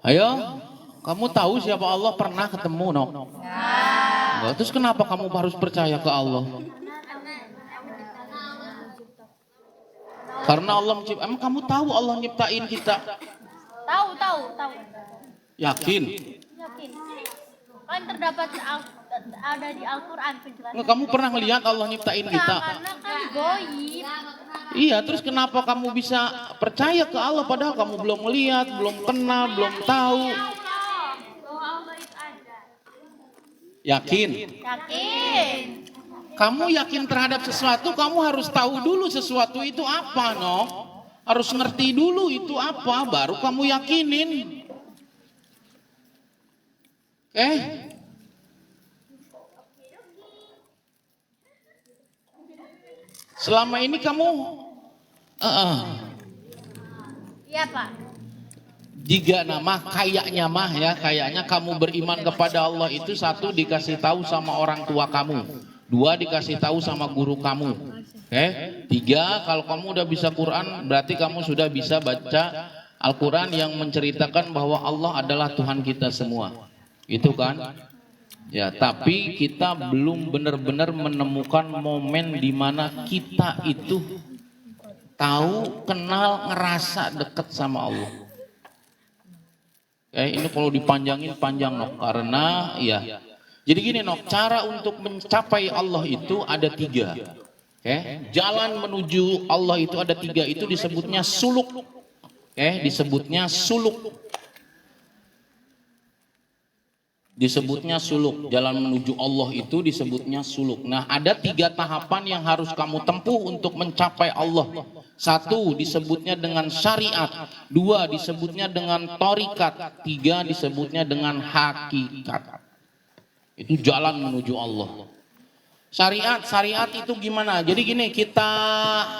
Ayo, kamu tahu siapa Allah? Pernah ketemu, Nok? Enggak. Terus kenapa kamu harus percaya ke Allah? Karena Allah mencipta. Emang kamu tahu Allah nyiptain kita? Tahu. Yakin? Yakin. Kan terdapat ada di Al-Qur'an penjelasan. Enggak, kamu pernah melihat Allah nyiptain kita? Karena kan goib. Iya, terus kenapa kamu bisa percaya ke Allah padahal kamu belum melihat, belum kenal, belum tahu? Yakin? Yakin. Kamu yakin terhadap sesuatu, kamu harus tahu dulu sesuatu itu apa, no? Harus ngerti dulu itu apa, baru kamu yakinin. Oke? Selama ini kamu, Iya, Pak. jika nama kayaknya kamu beriman kepada Allah itu satu dikasih tahu sama orang tua kamu, dua dikasih tahu sama guru kamu, tiga kalau kamu udah bisa Quran berarti kamu sudah bisa baca Al-Quran yang menceritakan bahwa Allah adalah Tuhan kita semua, itu kan? Ya, tapi kita belum benar-benar menemukan momen di mana kita itu tahu, kenal, ngerasa dekat sama Allah. Ini kalau dipanjangin panjang, Nok, karena ya. Jadi gini, Nok, cara untuk mencapai Allah itu ada tiga. Jalan menuju Allah itu ada tiga, itu disebutnya suluk. Disebutnya suluk. Disebutnya suluk, jalan menuju Allah itu disebutnya suluk. Nah, ada tiga tahapan yang harus kamu tempuh untuk mencapai Allah. Satu disebutnya dengan syariat, dua disebutnya dengan thorikat, tiga disebutnya dengan hakikat. Itu jalan menuju Allah. Syariat itu gimana? Jadi gini, kita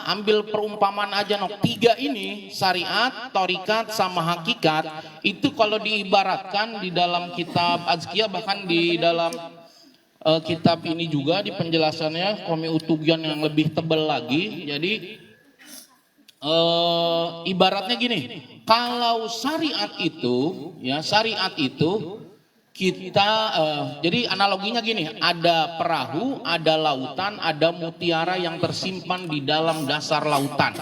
ambil perumpamaan aja, Nok. Tiga ini, syariat, thorikat, sama hakikat, itu kalau diibaratkan di dalam kitab Azkiyah, bahkan di dalam kitab ini juga di penjelasannya Qomi Utugyan yang lebih tebal lagi. Jadi ibaratnya gini, kalau syariat itu kita jadi analoginya gini, ada perahu, ada lautan, ada mutiara yang tersimpan di dalam dasar lautan.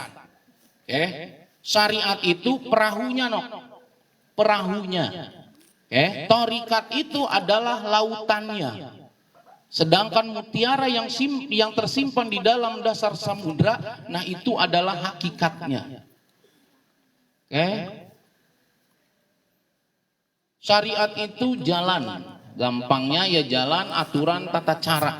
Syariat itu perahunya, Nok. Perahunya. Thorikat itu adalah lautannya. Sedangkan mutiara yang tersimpan di dalam dasar samudra, nah itu adalah hakikatnya. Syariat itu jalan, gampangnya ya jalan, aturan, tata cara.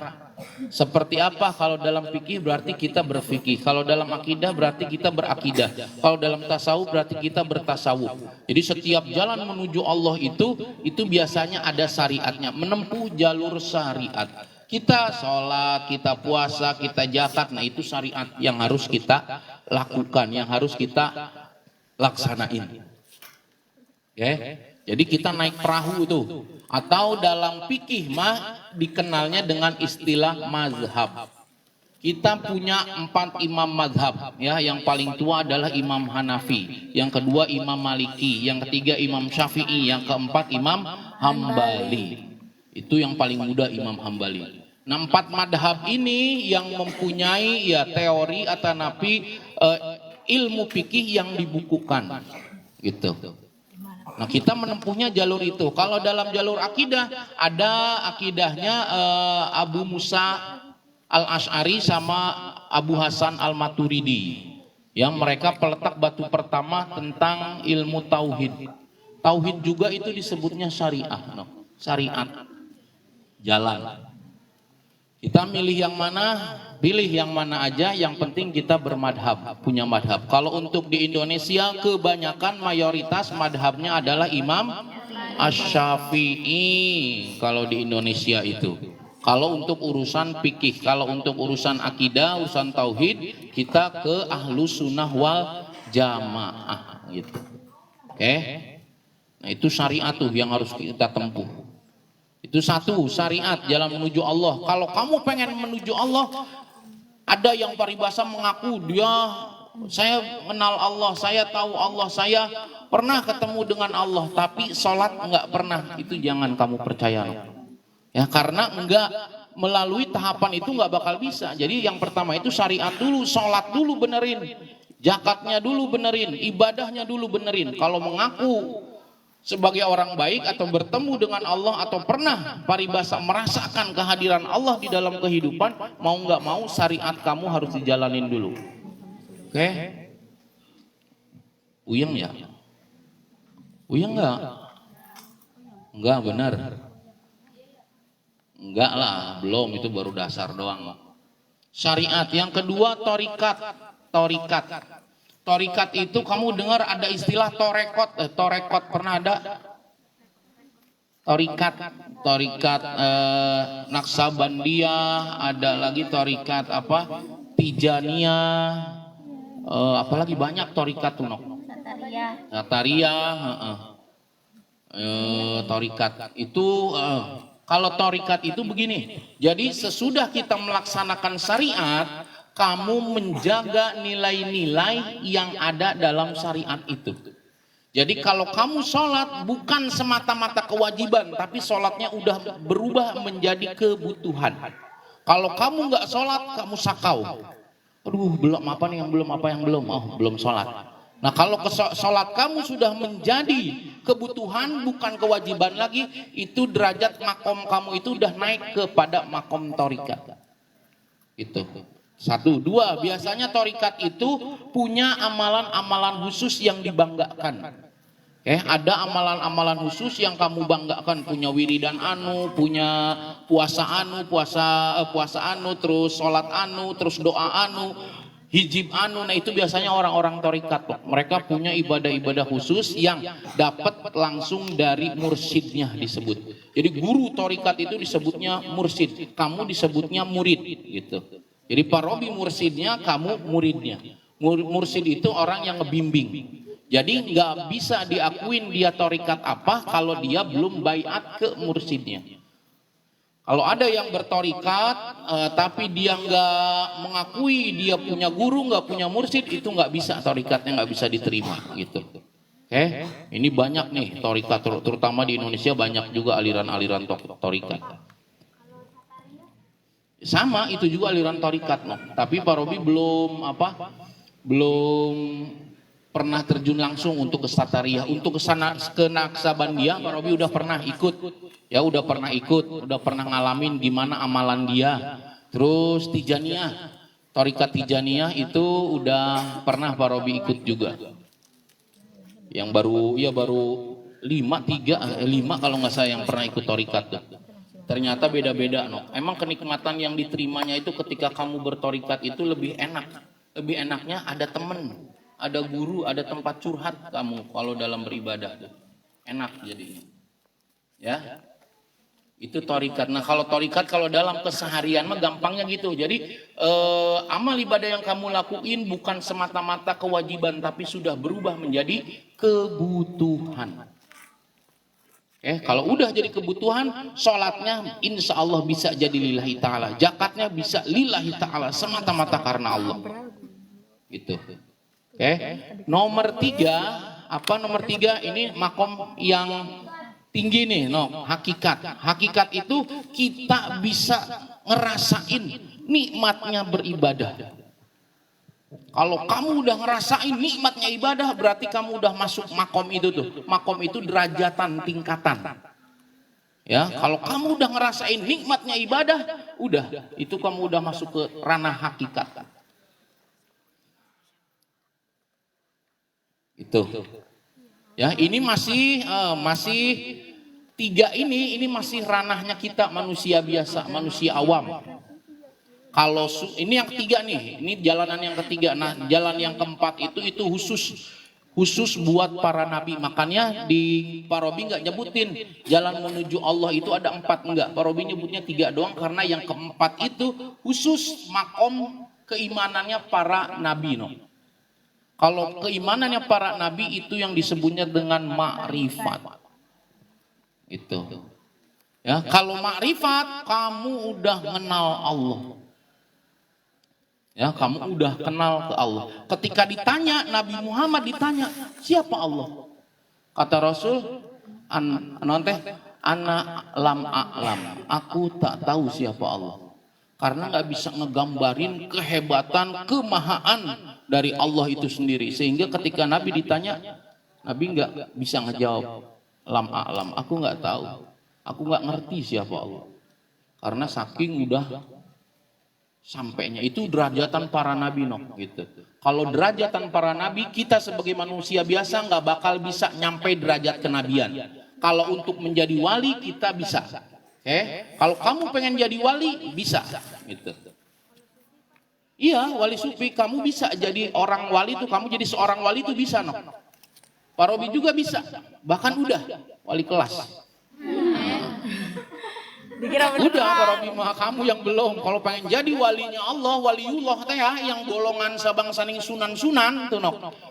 Seperti apa? Kalau dalam fikih berarti kita berfikih, kalau dalam akidah berarti kita berakidah, kalau dalam tasawuf berarti kita bertasawuf. Jadi setiap jalan menuju Allah itu biasanya ada syariatnya, menempuh jalur syariat. Kita sholat, kita puasa, kita zakat, nah itu syariat yang harus kita lakukan, yang harus kita laksanain. Jadi kita naik perahu itu, atau dalam fikih mah dikenalnya dengan istilah mazhab. Kita punya 4 imam mazhab, ya. Yang paling tua adalah Imam Hanafi, yang kedua Imam Maliki, yang ketiga Imam Syafi'i, yang keempat Imam Hambali. Itu yang paling muda Imam Hambali. Nah, 4 madhab ini yang mempunyai ya teori atau ilmu fikih yang dibukukan, gitu. Nah, kita menempuhnya jalur itu. Kalau dalam jalur akidah, ada akidahnya Abu Musa Al-Asy'ari sama Abu Hasan Al-Maturidi. Yang mereka peletak batu pertama tentang ilmu tauhid. Tauhid juga itu disebutnya syariah. Syariat. Jalan. Kita milih yang mana? Pilih yang mana aja, yang penting kita bermadhab, punya madhab. Kalau untuk di Indonesia kebanyakan mayoritas madhabnya adalah Imam Asy-Syafi'i kalau di Indonesia itu. Kalau untuk urusan fikih, kalau untuk urusan akidah, urusan tauhid, kita ke Ahlus Sunnah wal Jamaah gitu. Nah itu syariat tuh yang harus kita tempuh. Itu satu, syariat, jalan menuju Allah. Kalau kamu pengen menuju Allah, ada yang paribasa mengaku saya kenal Allah, saya tahu Allah, saya pernah ketemu dengan Allah, tapi sholat nggak pernah, itu jangan kamu percaya. Ya, karena enggak melalui tahapan itu nggak bakal bisa. Jadi yang pertama itu syariat dulu, sholat dulu benerin, zakatnya dulu benerin, ibadahnya dulu benerin. Kalau mengaku sebagai orang baik atau bertemu dengan Allah atau pernah paribasa merasakan kehadiran Allah di dalam kehidupan, mau nggak mau syariat kamu harus dijalanin dulu. Oke? Uyeng ya? Uyeng nggak? Enggak, benar. Enggak lah, belum, itu baru dasar doang. Syariat. Yang kedua torikat. Torikat itu kamu dengar ada istilah torekot. Torekot pernah ada? Torikat Naksabandia, ada lagi torikat apa? Tijaniyah, apalagi banyak torikat tuh. Nataria, torikat itu. Kalau torikat itu begini. Jadi sesudah kita melaksanakan syariat, kamu menjaga nilai-nilai yang ada dalam syariat itu. Jadi kalau kamu sholat bukan semata-mata kewajiban, tapi sholatnya udah berubah menjadi kebutuhan. Kalau kamu nggak sholat, kamu sakau. Aduh, belum apa nih yang belum, apa yang belum? Oh, belum sholat. Nah, kalau sholat kamu sudah menjadi kebutuhan bukan kewajiban lagi, itu derajat makom kamu itu udah naik kepada makom torikat. Itu. 1, 2, biasanya torikat itu punya amalan-amalan khusus yang dibanggakan. Ada amalan-amalan khusus yang kamu banggakan, punya wiridan anu, punya puasa anu, puasa anu, terus sholat anu, terus doa anu, hijib anu. Nah, itu biasanya orang-orang torikat. Mereka punya ibadah-ibadah khusus yang dapat langsung dari mursyidnya disebut. Jadi guru torikat itu disebutnya mursyid, kamu disebutnya murid gitu. Jadi parobi mursyidnya, kamu muridnya. Mursyid itu orang yang ngebimbing. Jadi nggak bisa diakuin dia torikat apa kalau dia belum baiat ke mursyidnya. Kalau ada yang bertorikat tapi dia nggak mengakui dia punya guru, nggak punya mursyid, itu nggak bisa, torikatnya nggak bisa diterima gitu. Ini banyak nih torikat, terutama di Indonesia banyak juga aliran-aliran torikat. Sama itu juga aliran torikat, tapi Pak Robi belum pernah terjun langsung untuk ke Satariyah. Untuk ke Naksabandia Pak Robi udah pernah ikut. Ya udah pernah ngalamin gimana amalan dia. Terus Tijaniyah, torikat Tijaniyah itu udah pernah Pak Robi ikut juga. Yang baru 5 kalau nggak saya yang pernah ikut torikat tuh. Ternyata beda-beda, Emang kenikmatan yang diterimanya itu ketika kamu bertorikat itu lebih enak. Lebih enaknya ada temen, ada guru, ada tempat curhat kamu kalau dalam beribadah tuh. Enak jadinya. Ya. Itu torikat. Nah, kalau torikat kalau dalam keseharian mah gampangnya gitu. Jadi amal ibadah yang kamu lakuin bukan semata-mata kewajiban, tapi sudah berubah menjadi kebutuhan. Kalau udah jadi kebutuhan, sholatnya insya Allah bisa jadi lillahi ta'ala. Zakatnya bisa lillahi ta'ala, semata-mata karena Allah. Gitu. Nomor 3, ini makom yang tinggi nih, hakikat. Hakikat itu kita bisa ngerasain nikmatnya beribadah. Kalau kamu udah ngerasain nikmatnya ibadah, berarti kamu udah masuk makom itu tuh. Makom itu derajatan, tingkatan. Ya, kalau kamu udah ngerasain nikmatnya ibadah, udah, itu kamu udah masuk ke ranah hakikat. Itu. Ya, ini masih 3 ini masih ranahnya kita manusia biasa, manusia awam. Kalau ini yang ketiga nih, ini jalanan yang ketiga. Nah, jalan yang keempat itu khusus buat para nabi. Makanya di Pak Robi nggak nyebutin jalan menuju Allah itu ada 4, enggak. Pak Robi nyebutnya 3 doang karena yang keempat itu khusus makom keimanannya para nabi. Kalau keimanannya para nabi itu yang disebutnya dengan ma'rifat. Itu. Ya, kalau ma'rifat kamu udah kenal Allah. Ya, kamu udah kenal ke Allah. Ketika ditanya, Nabi Muhammad ditanya, siapa Allah? Kata Rasul, non teh, ana lam a'lam, aku tak tahu siapa Allah. Karena nggak bisa ngegambarin kehebatan, kemahaan dari Allah itu sendiri. Sehingga ketika Nabi ditanya, Nabi nggak bisa ngejawab lam a'lam, aku nggak tahu, aku nggak ngerti siapa Allah. Karena saking udah sampainya, itu derajatan para nabi gitu. Kalau derajatan para nabi, kita sebagai manusia biasa nggak bakal bisa nyampe derajat kenabian. Kalau untuk menjadi wali kita bisa. Kalau kamu pengen jadi wali bisa gitu. Iya, wali sufi kamu bisa jadi orang wali itu, kamu jadi seorang wali itu bisa Pak Robi juga bisa. Bahkan udah wali kelas. Udah Pak Robi mah, kamu yang belum. Kalau pengen jadi walinya Allah, waliullah teh ya, yang golongan sabangsaning sunan-sunan tuh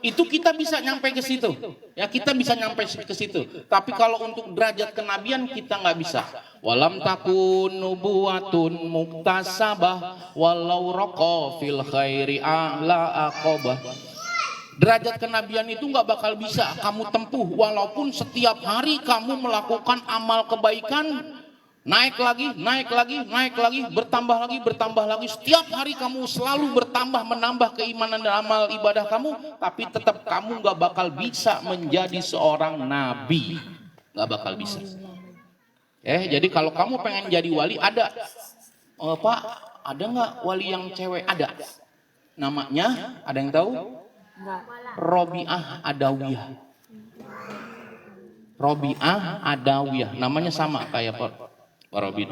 itu kita bisa nyampe ke situ. Ya, kita bisa nyampe ke situ. Tapi kalau untuk derajat kenabian kita nggak bisa. Walam takun nubuwatun muktasabah walau raqa fil khairi a'la aqabah. Derajat kenabian itu nggak bakal bisa kamu tempuh walaupun setiap hari kamu melakukan amal kebaikan. Naik lagi, naik lagi, naik lagi, bertambah lagi. Setiap hari kamu selalu bertambah, menambah keimanan dan amal ibadah kamu, tapi tetap kamu nggak bakal bisa menjadi seorang nabi, nggak bakal bisa. Jadi kalau kamu pengen jadi wali, ada, Pak, ada nggak wali yang cewek? Ada. Namanya, ada yang tahu? Robiah Adawiyah. Robiah Adawiyah, namanya sama kayak Pak Robi.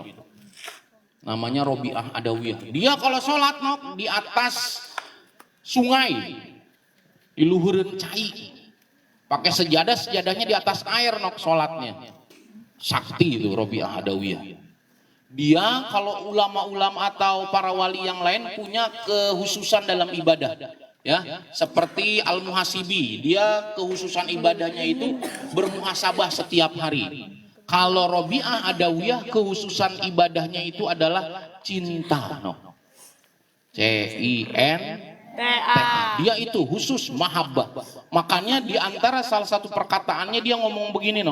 Namanya Robiah Adawiyah. Dia kalau sholat di atas sungai, di luhureun cai, pakai sejadahnya di atas air sholatnya. Sakti itu Robiah Adawiyah. Dia kalau ulama-ulama atau para wali yang lain punya kehususan dalam ibadah. Ya, seperti Al-Muhasibi, dia kehususan ibadahnya itu bermuhasabah setiap hari. Kalau Robiah Adawiyah kehususan ibadahnya itu adalah cinta. C-I-N-T-A. Dia itu khusus mahabbah. Makanya di antara salah satu perkataannya dia ngomong begini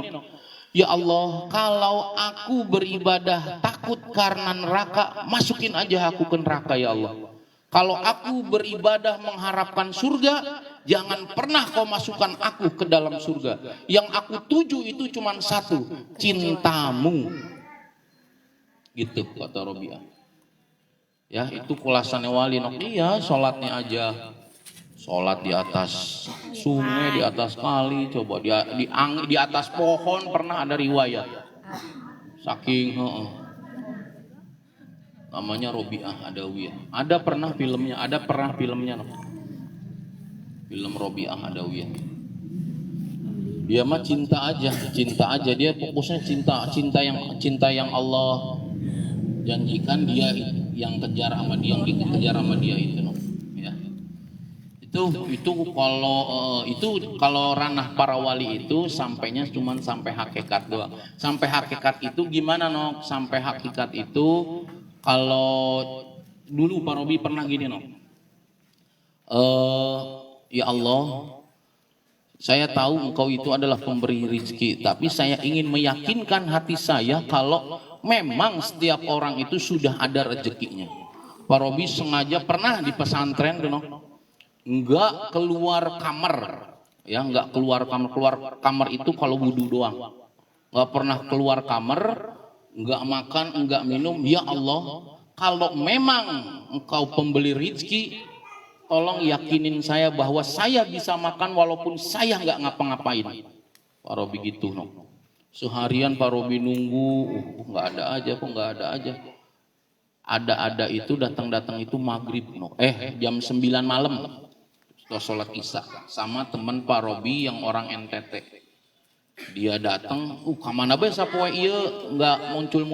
Ya Allah, kalau aku beribadah takut karena neraka, masukin aja aku ke neraka ya Allah. Kalau aku beribadah mengharapkan surga, jangan pernah kau masukkan aku ke dalam surga. Yang aku tuju itu cuma satu, cintamu. Gitu kata Robiah. Ya, itu kulasannya wali. Iya, sholatnya aja. Sholat di atas sungai, di atas kali, coba di atas pohon pernah ada riwayat. Saking namanya Robiah Adawiyah. Ada pernah filmnya. Film Robiah Adawiyah. Dia mah cinta aja. Dia fokusnya cinta yang Allah janjikan, dia yang kejar sama dia, yang dikejar sama dia itu. Ya. Itu kalau ranah para wali itu sampainya cuma sampai hakikat doang. Sampai hakikat itu gimana Sampai hakikat itu kalau dulu Pak Robi pernah gini ya Allah, saya tahu engkau itu adalah pemberi rezeki, tapi saya ingin meyakinkan hati saya kalau memang setiap orang itu sudah ada rezekinya. Pak Robi sengaja pernah di pesantren enggak keluar kamar, ya enggak keluar kamar itu kalau wudu doang. Enggak pernah keluar kamar, enggak makan, enggak minum. Ya Allah, kalau memang engkau pembeli rezeki, tolong yakinin saya bahwa saya bisa makan walaupun saya enggak ngapa-ngapain. Pak Robi gitu Seharian Pak Robi nunggu, enggak ada aja. Ada itu datang itu maghrib jam 9 malam. Setelah sholat isya sama teman Pak Robi yang orang NTT. Dia datang, kemana bae sapoe ieu enggak muncul.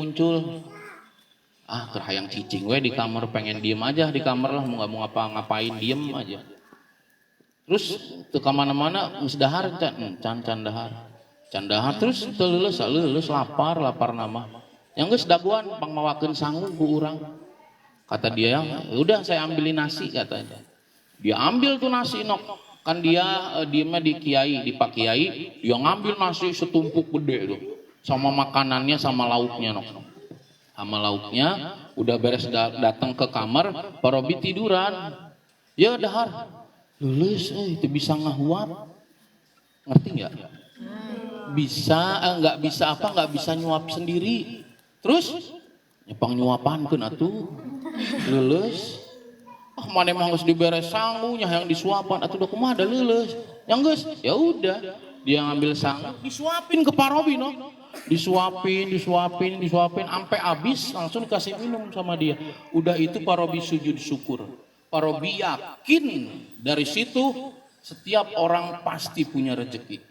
Kerhayang cicing we di kamar, pengen diem aja di kamar lah, enggak mau ngapa-ngapain, diem aja. Terus teu ka mana-mana geus dahar can dahar terus teu leuleus lapar nama. Yang geus daguan pangmawakeun sangu ku urang. Kata dia, udah saya ambilin nasi katanya. Dia ambil tuh nasi Kan dia diemnya di kiai, di pak kiai, dia ngambil nasi setumpuk gede tuh, sama makanannya sama lauknya nok. Sama lauknya, udah beres datang ke kamar, Pak Robi tiduran. Ya dahar, lulus, itu bisa ngahuap, ngerti nggak? Bisa, nggak bisa apa? Nggak bisa nyuap sendiri. Terus nyepang nyuapan kan atuh, lulus. Mana emang harus diberes sangunya yang disuapan atau udah kumaha ada lulus. Yang geus, ya udah dia ngambil sangu, disuapin ke Pak Robi no. Disuapin sampai habis langsung dikasih minum sama dia. Udah itu Pak Robi sujud syukur. Pak Robi yakin dari situ setiap orang pasti punya rezeki.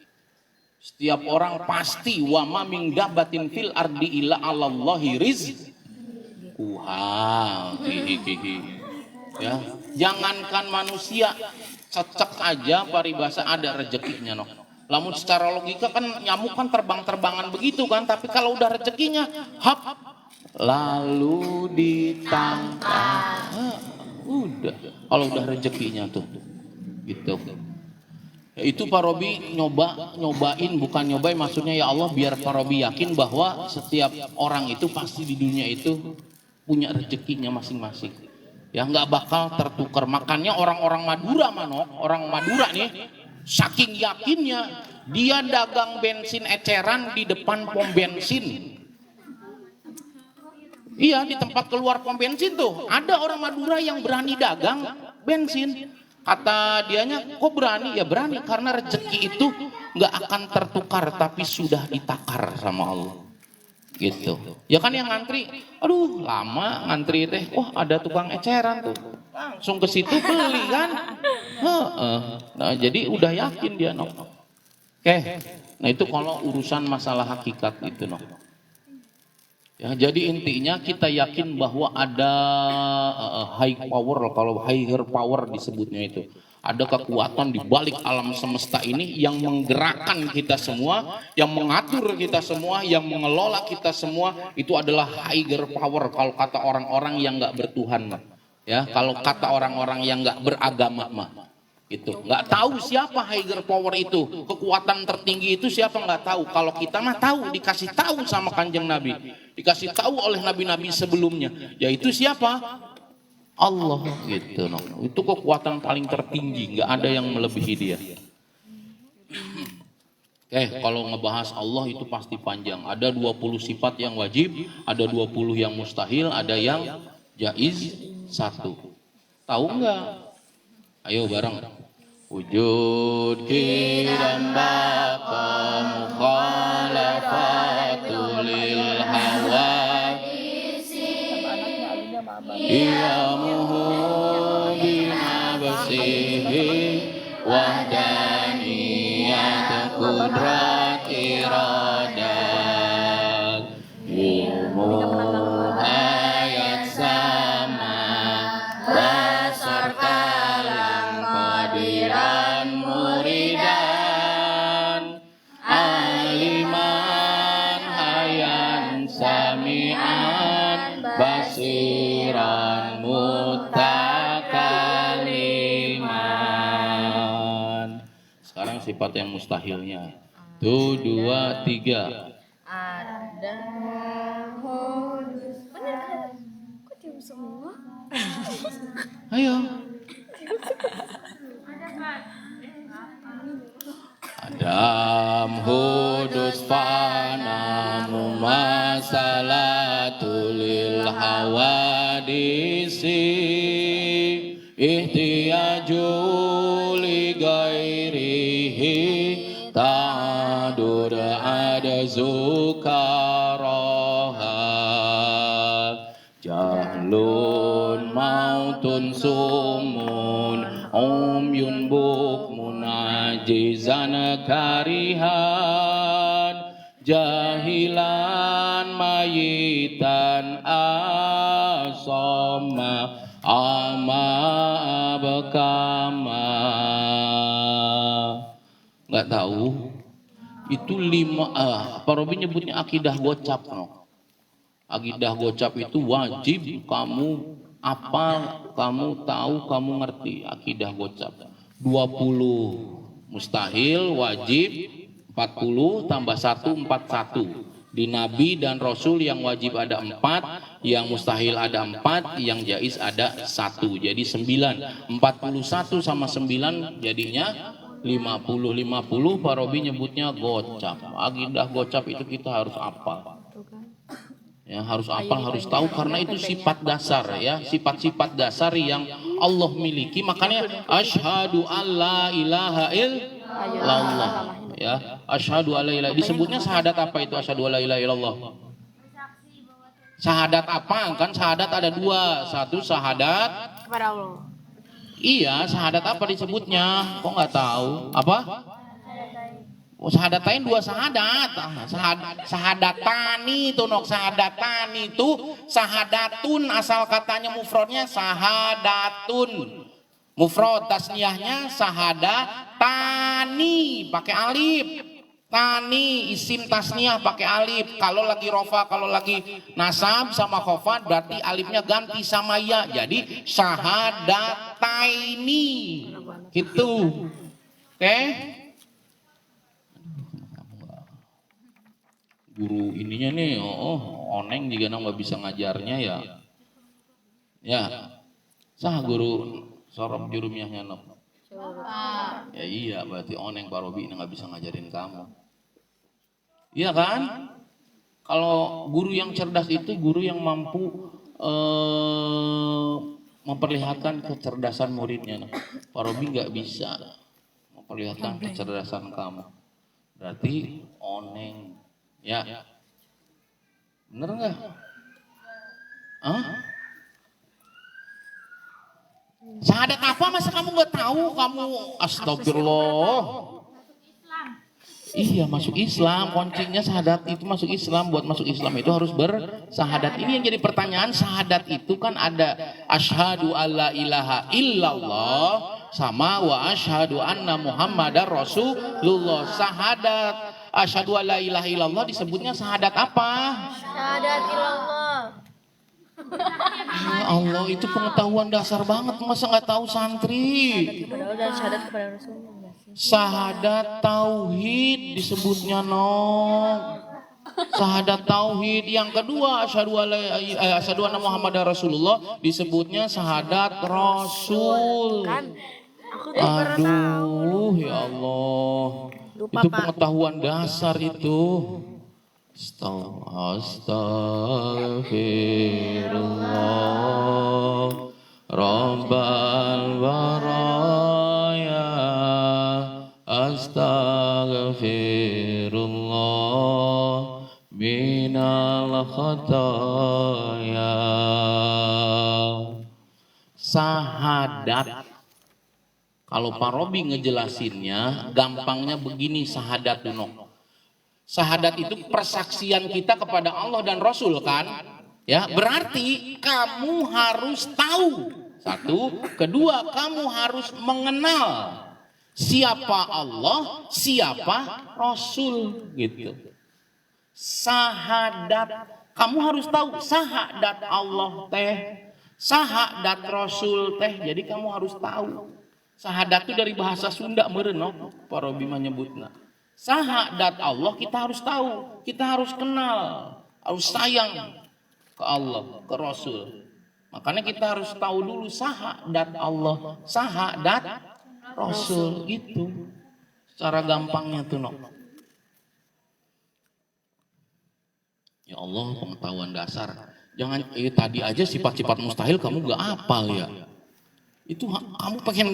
Setiap orang pasti wa ma min dabbatin fil ardi illa 'alallahi rizquha. Ya, jangankan manusia, cecek aja paribasa ada rezekinya no. Lamun secara logika kan nyamuk kan terbang-terbangan begitu kan, tapi kalau udah rezekinya hap lalu ditangkap. Udah, kalau udah rezekinya tuh gitu. Ya, itu Pak Robi nyobain bukan nyobain, maksudnya ya Allah biar Pak Robi yakin bahwa setiap orang itu pasti di dunia itu punya rezekinya masing-masing. Ya nggak bakal tertukar. Makanya orang-orang Madura orang Madura nih saking yakinnya dia dagang bensin eceran di depan pom bensin. Iya, di tempat keluar pom bensin tuh ada orang Madura yang berani dagang bensin. Kata dianya, kok berani? Ya berani karena rezeki itu nggak akan tertukar tapi sudah ditakar sama Allah. Gitu. Ya kan yang ngantri, aduh lama ngantri teh, wah ada tukang eceran tuh, langsung ke situ beli kan. Nah jadi udah yakin dia no. Oke, nah itu kalau urusan masalah hakikat itu no. Ya jadi intinya kita yakin bahwa ada high power, kalau higher power disebutnya itu. Ada kekuatan di balik alam semesta ini yang menggerakkan kita semua, yang mengatur kita semua, yang mengelola kita semua. Itu adalah higher power kalau kata orang-orang yang nggak bertuhan. Ya, kalau kata orang-orang yang nggak beragama mah, gitu. Nggak tahu siapa higher power itu, kekuatan tertinggi itu siapa nggak tahu. Kalau kita mah tahu, dikasih tahu sama Kanjeng Nabi, dikasih tahu oleh nabi-nabi sebelumnya. Yaitu siapa? Allah gitu no. Itu kekuatan paling tertinggi, nggak ada yang melebihi dia. Kalau ngebahas Allah itu pasti panjang. Ada 20 sifat yang wajib, ada 20 yang mustahil, ada yang jaiz 1. Tahu nggak? Ayo bareng. Wujud kiram baka mukhalafatul lil hawa iyamuhu bima basihi wahdaniyat kudrat iradat ilmu ayat sama basar kalam qadiran muridan aliman hayan sami'an basiran mutakaliman. Sekarang sifat yang mustahilnya. Tuh 2, 3. Ada bener. Kok diam semua? Ayo. Adam hudus fana mumasalatul hawadisi ihtiyaju li gairihi ta'adur ada zukaraha jahlun mautun sumun umyun bukmun ajizan karihan jahilan mayitan asoma ama bekama. Nggak tahu itu 5 Pak Robi nyebutnya akidah gocap no. Akidah gocap itu wajib kamu apal, kamu tahu, kamu ngerti akidah gocap. 20 mustahil, wajib 40 tambah 1 41. Di Nabi dan Rasul yang wajib ada 4, yang mustahil ada 4, yang jaiz ada 1. Jadi 9. 41 sama 9 jadinya 50. 50 Pak Robi nyebutnya gocap. Agidah gocap itu kita harus hafal. Ya, harus hafal, harus tahu karena itu sifat dasar ya, sifat-sifat dasar yang Allah miliki. Makanya asyhadu alla ilaha illallah. Ya, asyhadu alla ilaha. Disebutnya syahadat apa itu asyhadu alla ilaha illallah? Syahadat apa? Kan syahadat ada 2. Satu syahadat Kepada Allah. iya, syahadat apa disebutnya? Kok nggak tahu? Apa? Oh, syahadatain 2 syahadat. Syahadatani itu nok syahadatani itu syahadatun asal katanya mufradnya syahadatun. Mufrad tasniyahnya syahadatani pakai alif. Tani isim tasniyah pakai alif. Kalau lagi rofa, kalau lagi nasab sama khofat berarti alifnya ganti sama ya. Jadi syahadataini. Gitu. Oke? Guru ininya nih, oneng juga nggak bisa ngajarnya ya. Ya. Sah guru sorong jurumiyahnya nok. Ya iya, berarti oneng Pak Robi nggak bisa ngajarin kamu. Iya kan? Kalau guru yang cerdas itu guru yang mampu memperlihatkan kecerdasan muridnya. Pak Robi nggak bisa memperlihatkan kecerdasan kamu. Berarti oneng. Ya. Bener nggak? Hah? Syahadat apa masa kamu nggak tahu? Kamu astagfirullah. Iya masuk Islam, kuncinya syahadat itu masuk Islam. Buat masuk Islam itu harus bersyahadat. Ini yang jadi pertanyaan, syahadat itu kan ada asyhadu alla ilaha illallah sama wa asyhadu anna muhammadar rasulullah. Syahadat asyhadu alla ilaha illallah disebutnya syahadat apa? Syahadat ilallah. Ya Allah, itu pengetahuan dasar banget, masa nggak tahu santri? Kepada Allah dan syahadat kepada Rasulullah. Syahadat tauhid disebutnya syahadat tauhid. Yang kedua asyhadu anna muhammadar rasulullah disebutnya syahadat rasul. Aduh ya Allah, itu pengetahuan dasar itu. Astaghfirullah Rabbal baraya. Astaghfirullah minal khataya. Syahadat. Kalau Pak Robi ngejelasinnya gampangnya begini, syahadat dunok. Syahadat itu persaksian kita kepada Allah dan Rasul kan? Ya, berarti kamu harus tahu. Satu, kedua kamu harus mengenal siapa Allah, siapa Rasul gitu. Syahadat, kamu harus tahu syahadat Allah teh, syahadat Rasul teh. Jadi kamu harus tahu. Syahadat itu dari bahasa Sunda meureun Pak Robi menyebutna. Syahadat Allah kita harus tahu, kita harus kenal, harus sayang ke Allah, ke Rasul. Makanya kita harus tahu dulu syahadat Allah, syahadat Rasul itu. Secara gampangnya tuh Ya Allah, pengetahuan dasar. Jangan tadi aja sifat-sifat mustahil kamu gak hafal ya. Itu kamu pengen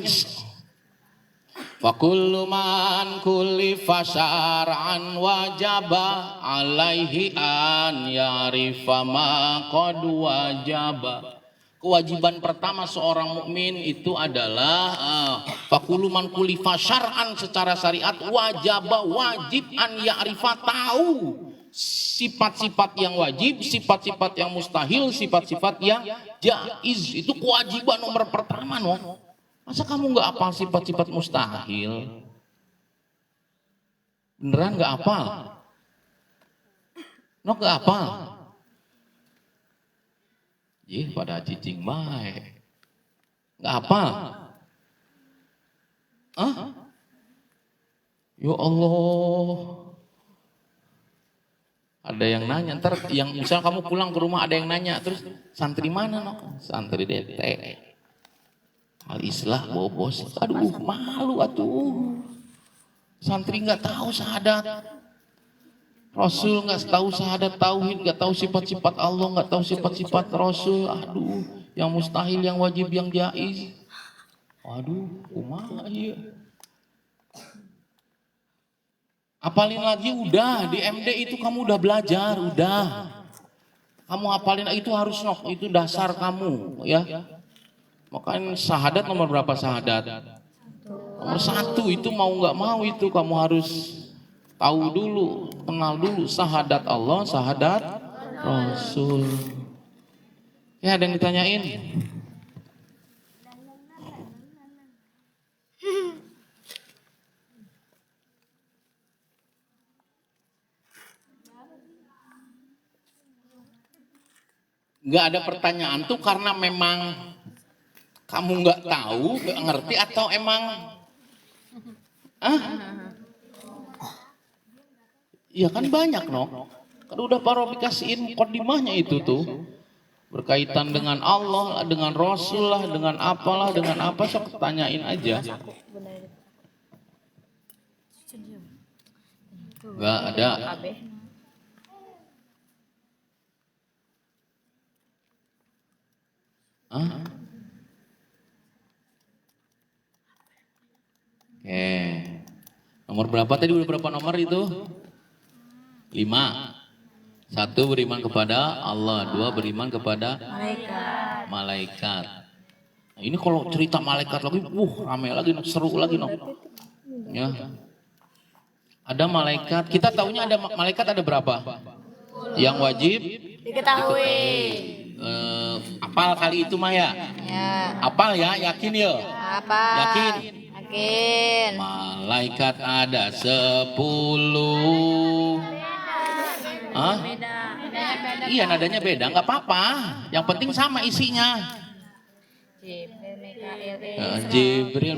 Fakullu man kullifa syar'an wajaba alaihi an ya'rifa ma qad wajaba. Kewajiban pertama seorang mukmin itu adalah fakullu man kullifa syar'an secara syariat wajaba wajib an ya'rifa tahu sifat-sifat yang wajib, sifat-sifat yang mustahil, sifat-sifat yang jaiz. Itu kewajiban nomor pertama Masa kamu nggak hafal sifat-sifat mustahil? Beneran nggak hafal? Nggak hafal? Pada cicing baik. Nggak hafal? Hah? Ya Allah. Ada yang nanya, ntar yang misal kamu pulang ke rumah ada yang nanya, terus santri mana no? Santri DT. Al-Islah bobos. Aduh, malu atuh. Santri nggak tahu syahadat. Rasul nggak tahu syahadat tauhid, nggak tahu sifat-sifat Allah, nggak tahu sifat-sifat Rasul. Aduh, yang mustahil, yang wajib, yang jaiz. Aduh, kumaha ieu. Apalin lagi udah, di MD itu kamu udah belajar, udah. Kamu hafalin itu harus nok, itu dasar kamu ya. Makanya syahadat nomor berapa syahadat? Nomor 1 itu mau nggak mau itu kamu harus tahu dulu, kenal dulu syahadat Allah, syahadat Rasul. Ya ada yang ditanyain? Nggak ada pertanyaan tuh karena memang kamu nggak tahu, nggak ngerti atau emang ya kan banyak no. Kan udah Pak Robi kasihin kodimahnya itu tuh. Berkaitan dengan Allah, dengan Rasul lah, dengan apalah, dengan apa, sok tanyain aja. Nggak ada. Oke. Nomor berapa tadi? Udah berapa nomor itu? 5. 1 beriman kepada Allah, 2 beriman kepada malaikat. Nah, ini kalau cerita malaikat lagi, rame lagi, seru lagi ya. Ada malaikat, kita taunya ada malaikat ada berapa? Yang wajib Diketahui. Apal kali itu Maya? Ya. Apal ya, yakin ya? Apa? Yakin? Yakin. Malaikat ada 10. Hah? Iya nadanya beda, nggak apa-apa. Yang penting sama isinya. Jibril,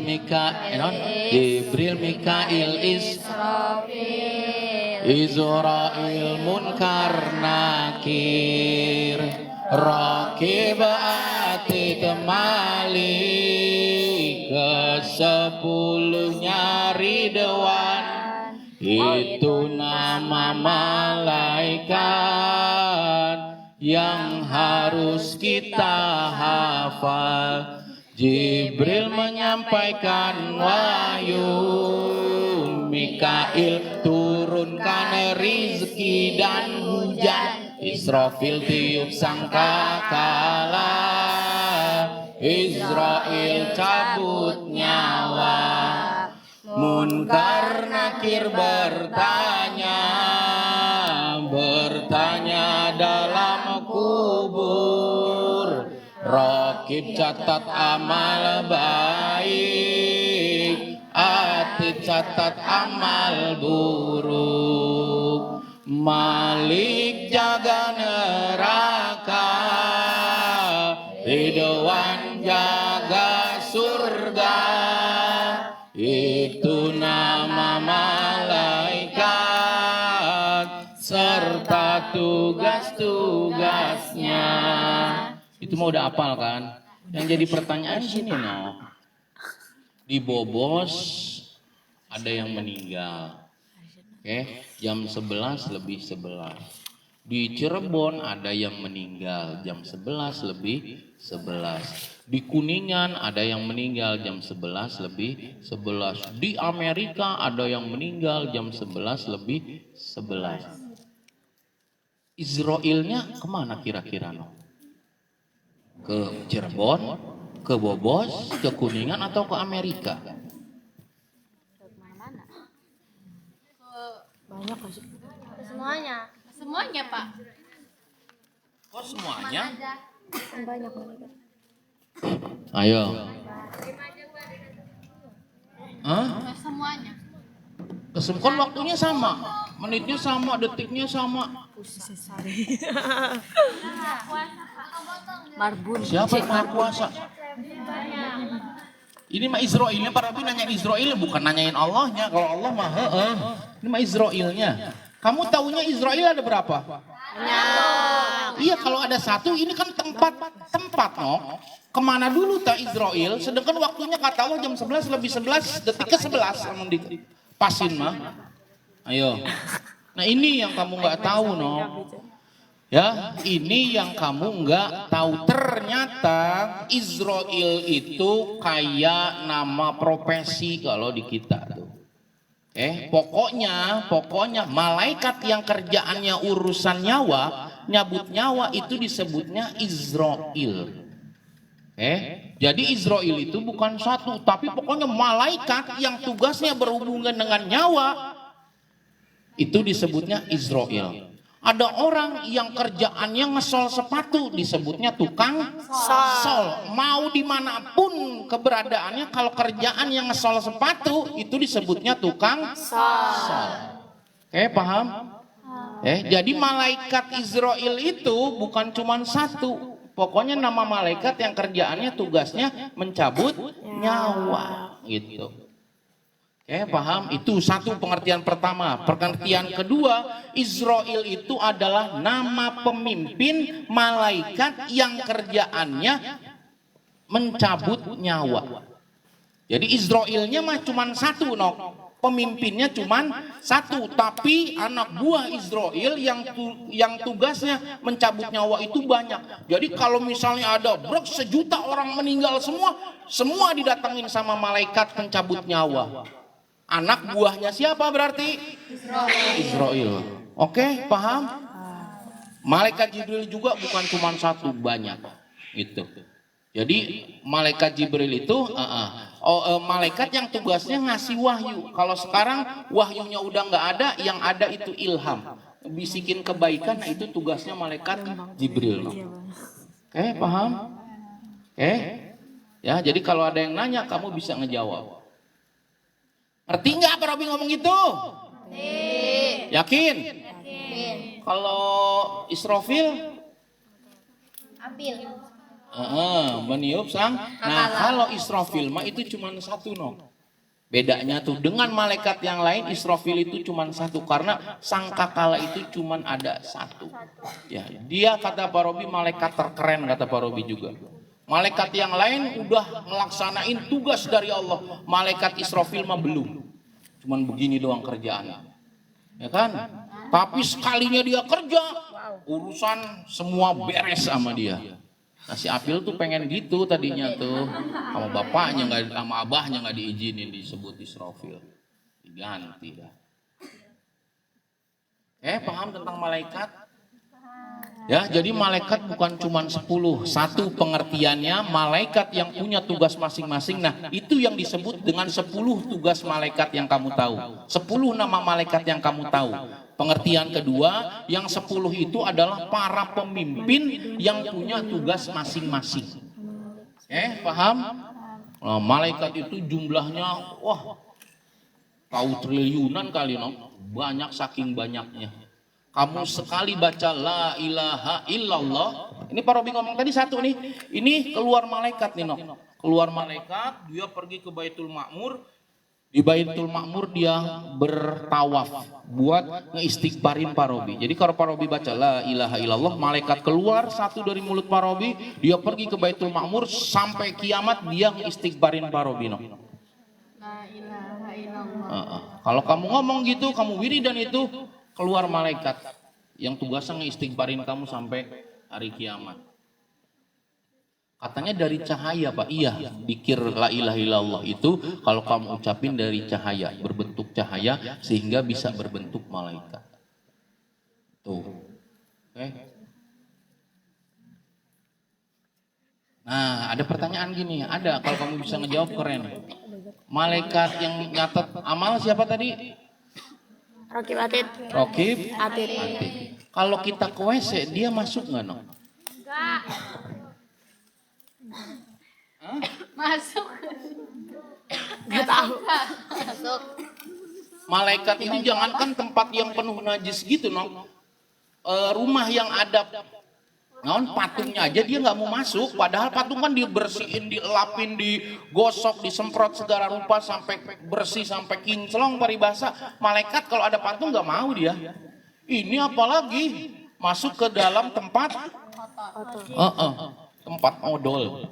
Mikail, Israil, Munkar, Nakir, Rakib, Atid, Malik, ke-10-nya Ridwan. Itu nama malaikat yang harus kita hafal. Jibril menyampaikan wahyu, Mikail turunkan rizki dan hujan, Israfil tiup sangkakala, Israel cabut nyawa. Munkar Nakir bertanya dalam kubur. Rakib catat amal baik, Atid catat amal buruk. Malik jaga neraka, Ridwan jaga surga. Itu nama malaikat serta tugas-tugasnya. Itu mau udah hafal kan? Yang jadi pertanyaan sini no. Di Bobos ada yang meninggal. Oke, jam 11 lebih 11. Di Cirebon ada yang meninggal jam 11 lebih 11. Di Kuningan ada yang meninggal jam 11 lebih 11. Di Amerika ada yang meninggal jam 11 lebih 11. Israelnya kemana kira-kira no? Ke Cirebon, ke Bobos, ke Kuningan atau ke Amerika? Banyak sih. Semuanya. Semuanya, Pak. Oh, semuanya? Banyak. Ayo. Hah? Semuanya. Kan waktunya sama, menitnya sama, detiknya sama. Marbun. Siapa yang maha kuasa? Ini mah Israilnya, Pak Robi nanyain Israil, bukan nanyain Allahnya. Kalau Allah mah ini mah Israilnya. Kamu tahunya Israel ada berapa? Iya, kalau ada satu, ini kan tempat no. Kemana dulu tak Israel? Sedangkan waktunya kata Allah jam 11 lebih 11 detik ke 11. Namun dipasin mah. Ayo. Nah ini yang kamu nggak tahu no. Ya, ini yang kamu nggak tahu. Ternyata Israel itu kayak nama profesi kalau di kita tuh. Pokoknya malaikat yang kerjaannya urusan nyawa, nyabut nyawa itu disebutnya Israel. Jadi Israel itu bukan satu, tapi pokoknya malaikat yang tugasnya berhubungan dengan nyawa itu disebutnya Israel. Ada orang yang kerjaannya ngesol sepatu, disebutnya tukang sol. Mau dimanapun keberadaannya, kalau kerjaan yang ngesol sepatu, itu disebutnya tukang sol. Paham? Jadi malaikat Israel itu bukan cuma satu. Pokoknya nama malaikat yang kerjaannya tugasnya mencabut nyawa. Gitu. Paham? Itu satu pengertian pertama. Pengertian kedua, Israel itu adalah nama pemimpin malaikat yang kerjaannya mencabut nyawa. Jadi Israelnya mah cuma satu, no. Pemimpinnya cuma satu, tapi anak buah Israel yang tugasnya mencabut nyawa itu banyak. Jadi kalau misalnya ada sejuta orang meninggal semua didatangin sama malaikat pencabut nyawa. Anak buahnya siapa berarti? Israel. Oke, paham? Malaikat Jibril juga bukan cuma satu, banyak. Gitu. Jadi malaikat Jibril itu malaikat yang tugasnya ngasih wahyu. Kalau sekarang wahyunya udah nggak ada, yang ada itu ilham. Bisikin kebaikan, nah itu tugasnya malaikat Jibril. Oke, paham? Ya, jadi kalau ada yang nanya kamu bisa ngejawab. Ngerti nggak Pak Robi ngomong gitu? Yakin? Kalau Israfil? Ambil. Meniup sang. Nah kalau Israfil mah itu cuma satu no. Bedanya tuh dengan malaikat yang lain, Israfil itu cuma satu karena sangkakala itu cuma ada satu. Ya, dia kata Pak Robi malaikat terkeren, kata Pak Robi juga. Malaikat yang lain udah ngelaksanain tugas dari Allah. Malaikat Israfil mah belum. Cuman begini doang kerjaannya. Ya kan? Tapi sekalinya dia kerja, urusan semua beres sama dia. Nah si Apil tuh pengen gitu tadinya tuh. Sama bapaknya nggak, sama abahnya nggak diizinin disebut Israfil. Diganti dah. Paham tentang malaikat? Ya, jadi malaikat bukan cuma 10. Satu pengertiannya malaikat yang punya tugas masing-masing. Nah, itu yang disebut dengan 10 tugas malaikat yang kamu tahu. 10 nama malaikat yang kamu tahu. Pengertian kedua, yang 10 itu adalah para pemimpin yang punya tugas masing-masing. Paham? Nah, malaikat itu jumlahnya tahu triliunan kali no. Banyak saking banyaknya. Kamu sekali baca la ilaha illallah. Ini Pak Robi ngomong tadi satu nih. Ini keluar malaikat nih no. Keluar malaikat, dia pergi ke Baitul Ma'mur. Di Baitul Ma'mur dia bertawaf buat ngeistighfarin Pak Robi. Jadi kalau Pak Robi baca la ilaha illallah, malaikat keluar satu dari mulut Pak Robi, dia pergi ke Baitul Ma'mur sampai kiamat dia ngeistighfarin Pak Robi no. La ilaha illallah. Kalau kamu ngomong gitu, kamu wiridan itu, keluar malaikat yang tugasnya ngeistighfarin kamu sampai hari kiamat. Katanya dari cahaya Pak. Iya, dzikir la ilaha illallah itu kalau kamu ucapin dari cahaya, berbentuk cahaya sehingga bisa berbentuk malaikat. Tuh. Oke. Nah, ada pertanyaan gini, ada kalau kamu bisa ngejawab keren. Malaikat yang nyatet amal siapa tadi? Rokib Atid. Rokib Atid. Kalau kita ke WC dia masuk nggak no? Enggak. Masuk. Enggak tahu. Masuk. Malaikat itu jangankan tempat yang penuh najis gitu no. Rumah yang ada Naon patungnya aja dia nggak mau masuk, padahal patung kan dibersihin, dielapin, digosok, disemprot segala rupa sampai bersih, sampai kinclong paribasa. Malaikat kalau ada patung nggak mau dia. Ini apalagi masuk ke dalam tempat tempat odol.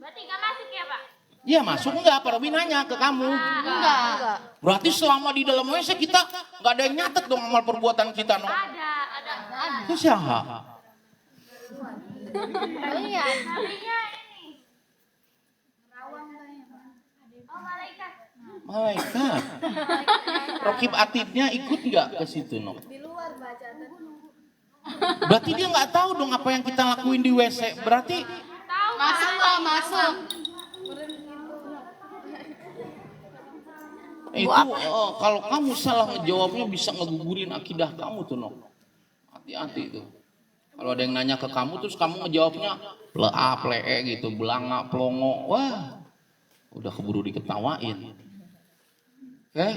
Berarti nggak masuk ya Pak? Iya masuk enggak? Pak Robi nanya ke kamu. Enggak. Berarti selama di dalam WC kita nggak ada yang nyatet dong amal perbuatan kita, no? Ada. Itu siapa? Iya. Artinya ini. Oh malaikat. Malaikat. Rokib atidnya ikut nggak ke situ, no? Di luar baca. Berarti dia nggak tahu dong apa yang kita lakuin di WC. Berarti Tahu. Masuk. itu kalau kamu salah ngejawabnya bisa ngegugurin akidah kamu tuh, no. Hati-hati itu. Kalau ada yang nanya ke kamu terus kamu ngejawabnya plee gitu, belanga, pelongo, wah, udah keburu diketawain. Oke?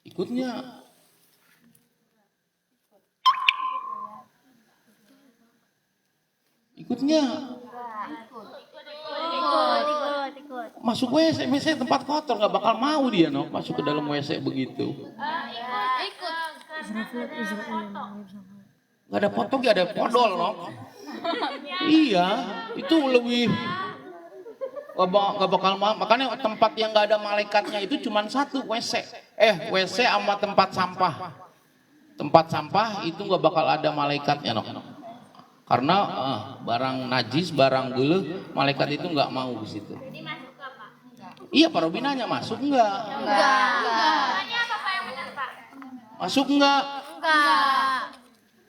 Ikutnya. Ikut. Masuk WC tempat kotor nggak bakal mau dia, no, masuk ke dalam WC begitu. Ikut. Nggak ada foto, nggak ada podol, no. Iya, itu lebih nggak bakal mau. Makanya tempat yang nggak ada malaikatnya itu cuma satu, WC. WC sama tempat sampah. Tempat sampah itu nggak bakal ada malaikatnya, no. Karena barang najis, barang geuleuh, malaikat itu nggak mau ke situ. Jadi masuk ke Pak? Iya, Pak Robi nanya masuk nggak? Jawabannya apa Pak yang benar Pak? Masuk nggak? Enggak.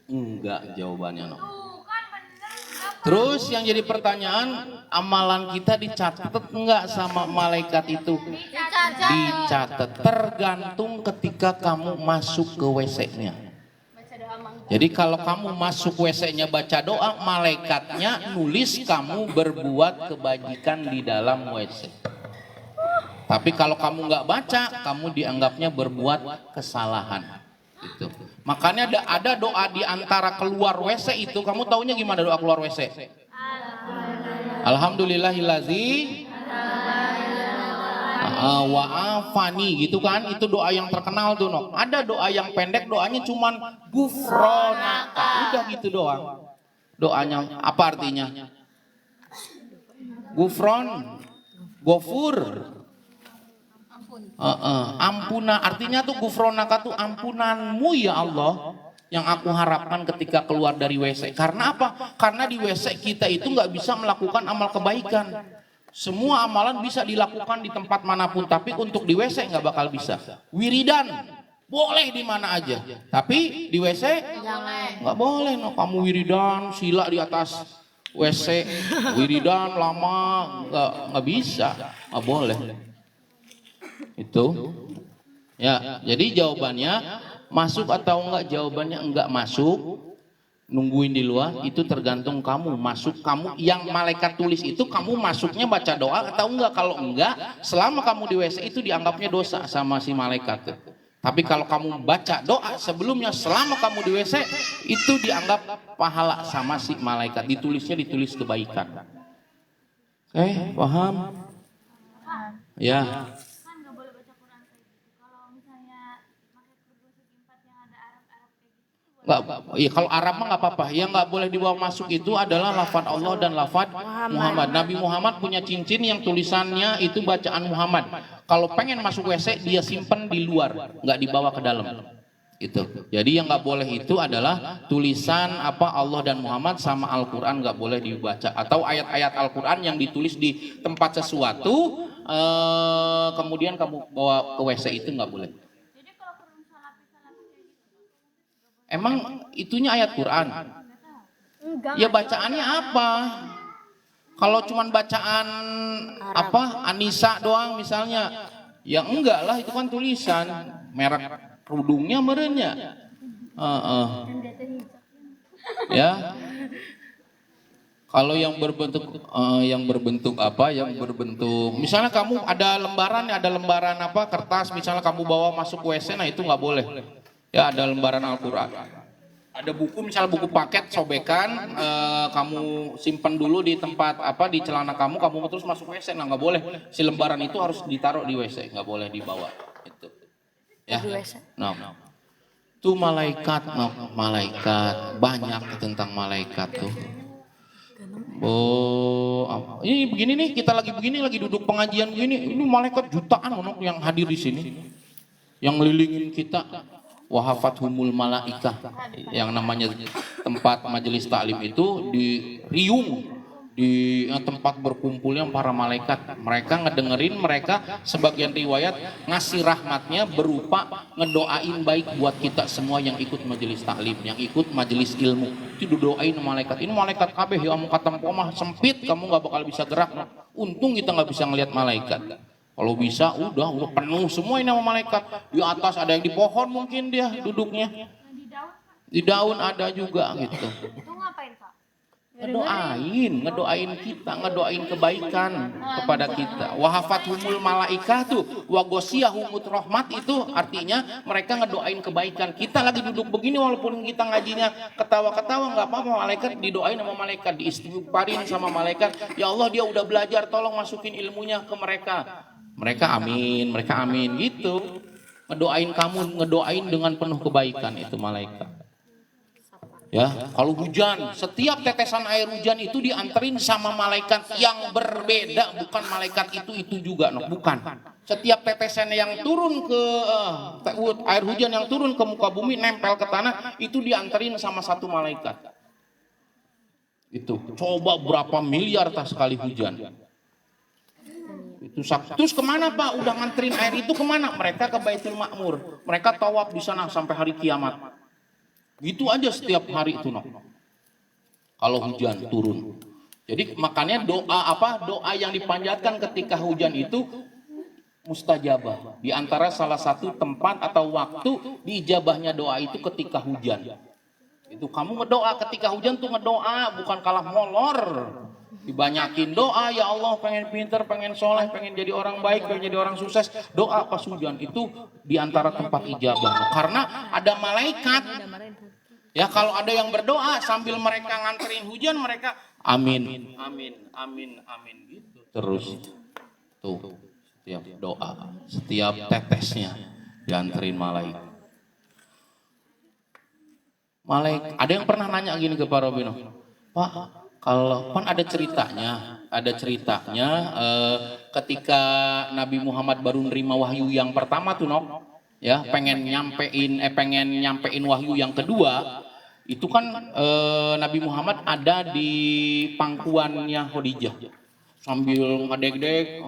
Enggak jawabannya, no. Tuh kan bener. Terus yang jadi pertanyaan, amalan kita dicatat enggak sama malaikat itu? Dicatat, tergantung ketika kamu masuk ke WC-nya. Jadi kalau kamu masuk WC-nya baca doa, malaikatnya nulis kamu berbuat kebajikan di dalam WC. Tapi kalau kamu nggak baca, kamu dianggapnya berbuat kesalahan. Gitu. Makanya ada doa di antara keluar WC itu, kamu taunya gimana doa keluar WC? Alhamdulillahillazi wa'afani gitu kan, itu doa yang terkenal tuh, no. Ada doa yang pendek, doanya cuman gufronaka, udah gitu doang. Doanya apa artinya? Gufron, gofur, ampuna, artinya tuh gufronaka tuh ampunanmu ya Allah, yang aku harapkan ketika keluar dari WC. Karena apa? Karena di WC kita itu nggak bisa melakukan amal kebaikan. Semua amalan bisa dilakukan di tempat manapun, tapi untuk di WC nggak bakal bisa. Wiridan boleh di mana aja, tapi di WC nggak boleh. No, kamu wiridan sila di atas WC, wiridan lama nggak bisa, nggak boleh. Itu ya. Jadi jawabannya masuk atau enggak? Jawabannya enggak masuk. Nungguin di luar itu tergantung kamu masuk, kamu yang malaikat tulis itu kamu masuknya baca doa atau enggak. Kalau enggak, selama kamu di WC itu dianggapnya dosa sama si malaikat. Tapi kalau kamu baca doa sebelumnya selama kamu di WC itu dianggap pahala sama si malaikat, ditulis kebaikan. Oke, paham? Ya. Nggak, ya kalau Arab mah nggak apa-apa. Yang nggak boleh dibawa masuk itu adalah lafaz Allah dan lafaz Muhammad. Nabi Muhammad punya cincin yang tulisannya itu bacaan Muhammad. Kalau pengen masuk WC dia simpen di luar, nggak dibawa ke dalam. Itu. Jadi yang nggak boleh itu adalah tulisan apa Allah dan Muhammad sama Al-Quran nggak boleh dibaca. Atau ayat-ayat Al-Quran yang ditulis di tempat sesuatu, kemudian kamu bawa ke WC itu nggak boleh. Emang itunya ayat Quran? Enggak. Ya bacaannya apa? Kalau cuman bacaan apa Anisa doang misalnya, ya enggak lah, itu kan tulisan merek kerudungnya merenya. Ya. Kalau yang berbentuk apa? Yang berbentuk, misalnya kamu ada lembaran apa kertas, misalnya kamu bawa masuk WC, nah itu nggak boleh. Ya ada lembaran Al-Quran. Ada buku, misal buku paket sobekan, kamu simpen dulu di tempat apa di celana kamu terus masuk WC. Nah nggak boleh, si lembaran itu harus ditaruh di WC, nggak boleh dibawa. Itu, ya. Nah, itu malaikat, malaikat banyak tentang malaikat tuh. Oh, ini begini nih, kita lagi begini, lagi duduk pengajian begini, ini malaikat jutaan onok yang hadir di sini, yang ngelilingin kita. Wahafathumul malaikah, yang namanya tempat majelis taklim itu di riung, di tempat berkumpulnya para malaikat. Mereka ngedengerin, mereka sebagian riwayat ngasih rahmatnya berupa ngedoain baik buat kita semua yang ikut majelis taklim, yang ikut majelis ilmu. Itu didoain malaikat. Ini malaikat kabeh ya kamu kata mah sempit, kamu nggak bakal bisa gerak. Untung kita nggak bisa ngelihat malaikat. Kalau bisa udah penuh semua ini sama malaikat. Di atas ada yang di pohon mungkin dia duduknya. Di daun ada juga gitu. Itu ngapain, Pak? Ngedoain kita, ngedoain kebaikan kepada kita. Wahafathumul malaikah tuh, wagosiyahumut rahmat itu artinya mereka ngedoain kebaikan. Kita lagi duduk begini walaupun kita ngajinya ketawa-ketawa nggak apa-apa, malaikat didoain sama malaikat, diistighfarin sama malaikat. Ya Allah dia udah belajar, tolong masukin ilmunya ke mereka. Mereka amin gitu. Ngedoain kamu, ngedoain dengan penuh kebaikan itu malaikat. Ya, kalau hujan, setiap tetesan air hujan itu dianterin sama malaikat yang berbeda, bukan malaikat itu juga, bukan. Setiap tetesan yang turun ke air hujan yang turun ke muka bumi nempel ke tanah itu dianterin sama satu malaikat. Itu coba berapa miliar tas sekali hujan. Itu terus kemana Pak? Udah nganterin air itu kemana? Mereka ke Baitul Ma'mur. Mereka tawaf di sana sampai hari kiamat. Gitu aja setiap hari itu kalau hujan turun. Jadi makanya doa yang dipanjatkan ketika hujan itu mustajabah. Di antara salah satu tempat atau waktu diijabahnya doa itu ketika hujan. Itu kamu ngedoa ketika hujan tuh ngedoa, bukan kalah molor. Dibanyakin doa, ya Allah pengen pinter, pengen soleh, pengen jadi orang baik, pengen jadi orang sukses. Doa pas hujan itu diantara tempat ijabah. Karena ada malaikat. Ya kalau ada yang berdoa sambil mereka nganterin hujan, mereka amin, amin, amin, amin gitu. Terus tuh setiap doa, setiap tetesnya dianterin malaikat. Ada yang pernah nanya gini ke Pak Robino, Pak, kalau kan ada ceritanya ketika Nabi Muhammad baru nerima wahyu yang pertama tuh ya pengen nyampein wahyu yang kedua, itu kan Nabi Muhammad ada di pangkuannya Khadijah sambil ngedek-dek,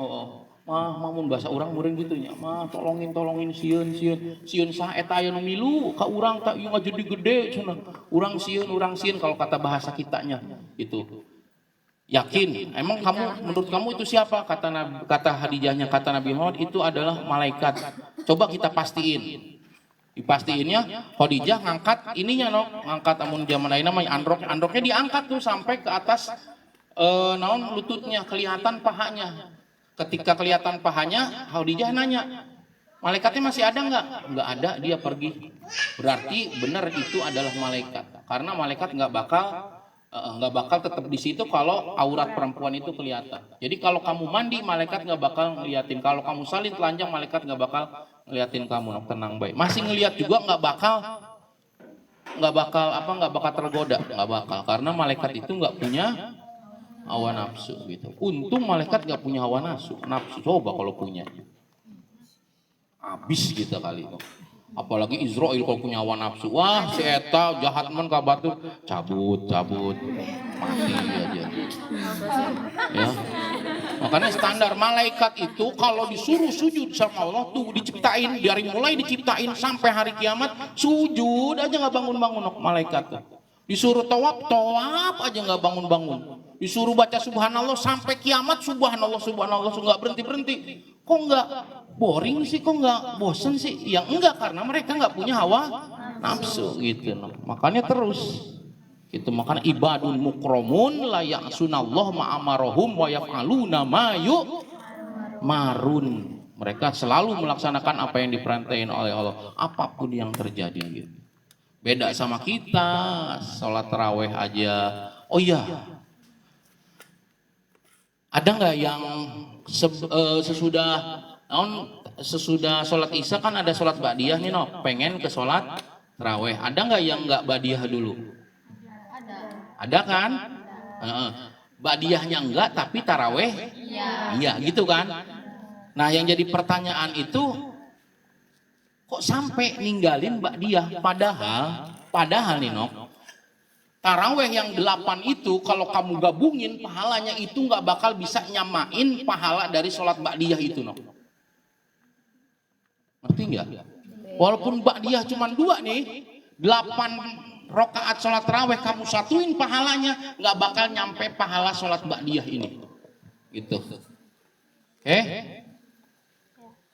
mamun bahasa orang muring gitunya, tolongin sieun sah eta aya nu milu ka urang tak ieu ngajedi gede cenah. Urang sieun kalau kata bahasa kitanya itu. Yakin? Emang menurut kamu itu siapa? Kata Khadijahnya, kata Nabi Muhammad itu adalah malaikat. Coba kita pastiin. Dipastiinnya Khadijah ngangkat ininya ngangkat amun zaman ayeuna mah androknya diangkat tuh sampai ke atas lututnya, kelihatan pahanya. Ketika kelihatan pahanya, Khadijah nanya, malaikatnya masih ada nggak? Nggak ada, dia pergi. Berarti benar itu adalah malaikat. Karena malaikat nggak bakal tetap di situ kalau aurat perempuan itu kelihatan. Jadi kalau kamu mandi, malaikat nggak bakal ngeliatin. Kalau kamu salin telanjang, malaikat nggak bakal ngeliatin kamu. Tenang baik. Masih ngeliat juga nggak bakal tergoda, nggak bakal. Karena malaikat itu nggak punya hawa nafsu gitu. Untung malaikat gak punya hawa nafsu. Coba kalau punya, habis kita kali itu. Apalagi Israel kalau punya hawa nafsu, wah si eta jahat men ka batu, cabut, mati aja. Ya. Makanya standar malaikat itu kalau disuruh sujud sama Allah tuh diciptain dari mulai diciptain sampai hari kiamat sujud aja nggak bangun-bangun malaikat tuh. Disuruh tawaf aja nggak bangun-bangun. Disuruh baca subhanallah sampai kiamat subhanallah nggak berhenti. Kok nggak boring sih, kok nggak bosen sih? Yang enggak, karena mereka nggak punya hawa nafsu gitu. Makanya terus gitu, makanya ibadun mukramun la ya'sunallah ma'amarahum wa yaf'aluna ma marun. Mereka selalu melaksanakan apa yang diperintahin oleh Allah apapun yang terjadi gitu. Beda sama kita, sholat taraweh aja. Oh iya, ada nggak yang sesudah sholat isya kan ada sholat ba'diyah nih no, pengen ke sholat taraweh. Ada nggak yang nggak ba'diyah dulu? Ada kan? Heeh. Ba'diyahnya enggak tapi taraweh iya gitu kan. Nah yang jadi pertanyaan itu kok sampai ninggalin ba'diyah, padahal nih no, taraweh yang 8 itu kalau kamu gabungin pahalanya itu nggak bakal bisa nyamain pahala dari sholat ba'diyah itu no. Ngerti nggak? Walaupun ba'diyah cuma 2 nih, 8 rokaat sholat taraweh kamu satuin pahalanya nggak bakal nyampe pahala sholat ba'diyah ini. Gitu. Oke?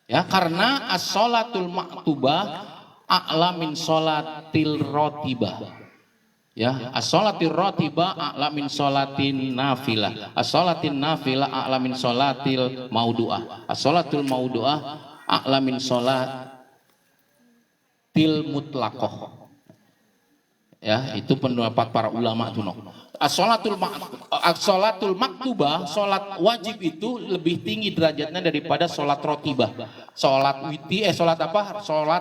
Ya, karena as-sholatul maktubah a'la min sholatil rotibah. Ya, as-sholatil rotibah a'la min sholatin nafilah. As-sholatin nafilah a'la min sholatil maudu'ah. As-sholatul maudu'ah a'la min sholatil mutlaqoh. Ya, itu pendapat para ulama tuh no. As-sholatul maktubah, sholat wajib itu lebih tinggi derajatnya daripada sholat rotibah. Sholat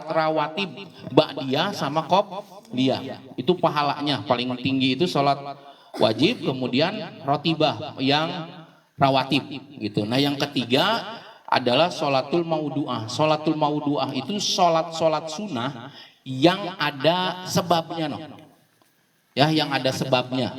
rawatib, ba'diyah sama qobliyah. Itu pahalanya paling tinggi itu sholat wajib, kemudian rotibah yang rawatib gitu. Nah yang ketiga adalah sholatul maudu'ah. Sholatul maudu'ah itu sholat sunnah yang ada sebabnya no. Ya, yang ada sebabnya,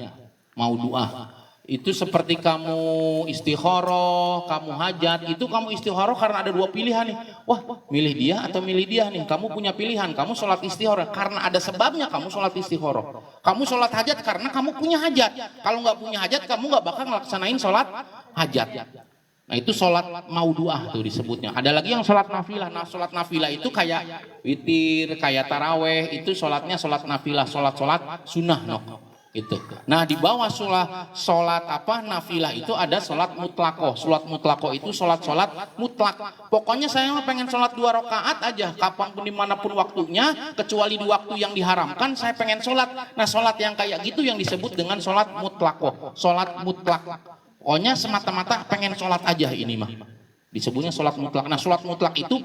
mau doa. Itu seperti kamu istikharah, kamu hajat, itu kamu istikharah karena ada 2 pilihan nih. Wah, milih dia atau milih dia nih. Kamu punya pilihan, kamu sholat istikharah karena ada sebabnya kamu sholat istikharah. Kamu sholat hajat karena kamu punya hajat. Kalau nggak punya hajat, kamu nggak bakal ngelaksanain sholat hajat. Nah itu sholat maudu'ah tuh disebutnya. Ada lagi yang sholat nafilah. Nah sholat nafilah itu kayak witir, kayak taraweh. Itu sholatnya sholat nafilah, sholat sunnah no. Itu. Nah di bawah sholat nafilah itu ada sholat mutlakoh. Sholat mutlakoh itu sholat mutlak. Pokoknya saya pengen sholat 2 rakaat aja. Kapanpun dimanapun waktunya, kecuali di waktu yang diharamkan, saya pengen sholat. Nah sholat yang kayak gitu yang disebut dengan sholat mutlakoh. Sholat mutlak. Pokoknya semata-mata pengen sholat aja ini mah. Disebutnya sholat mutlak. Nah sholat mutlak itu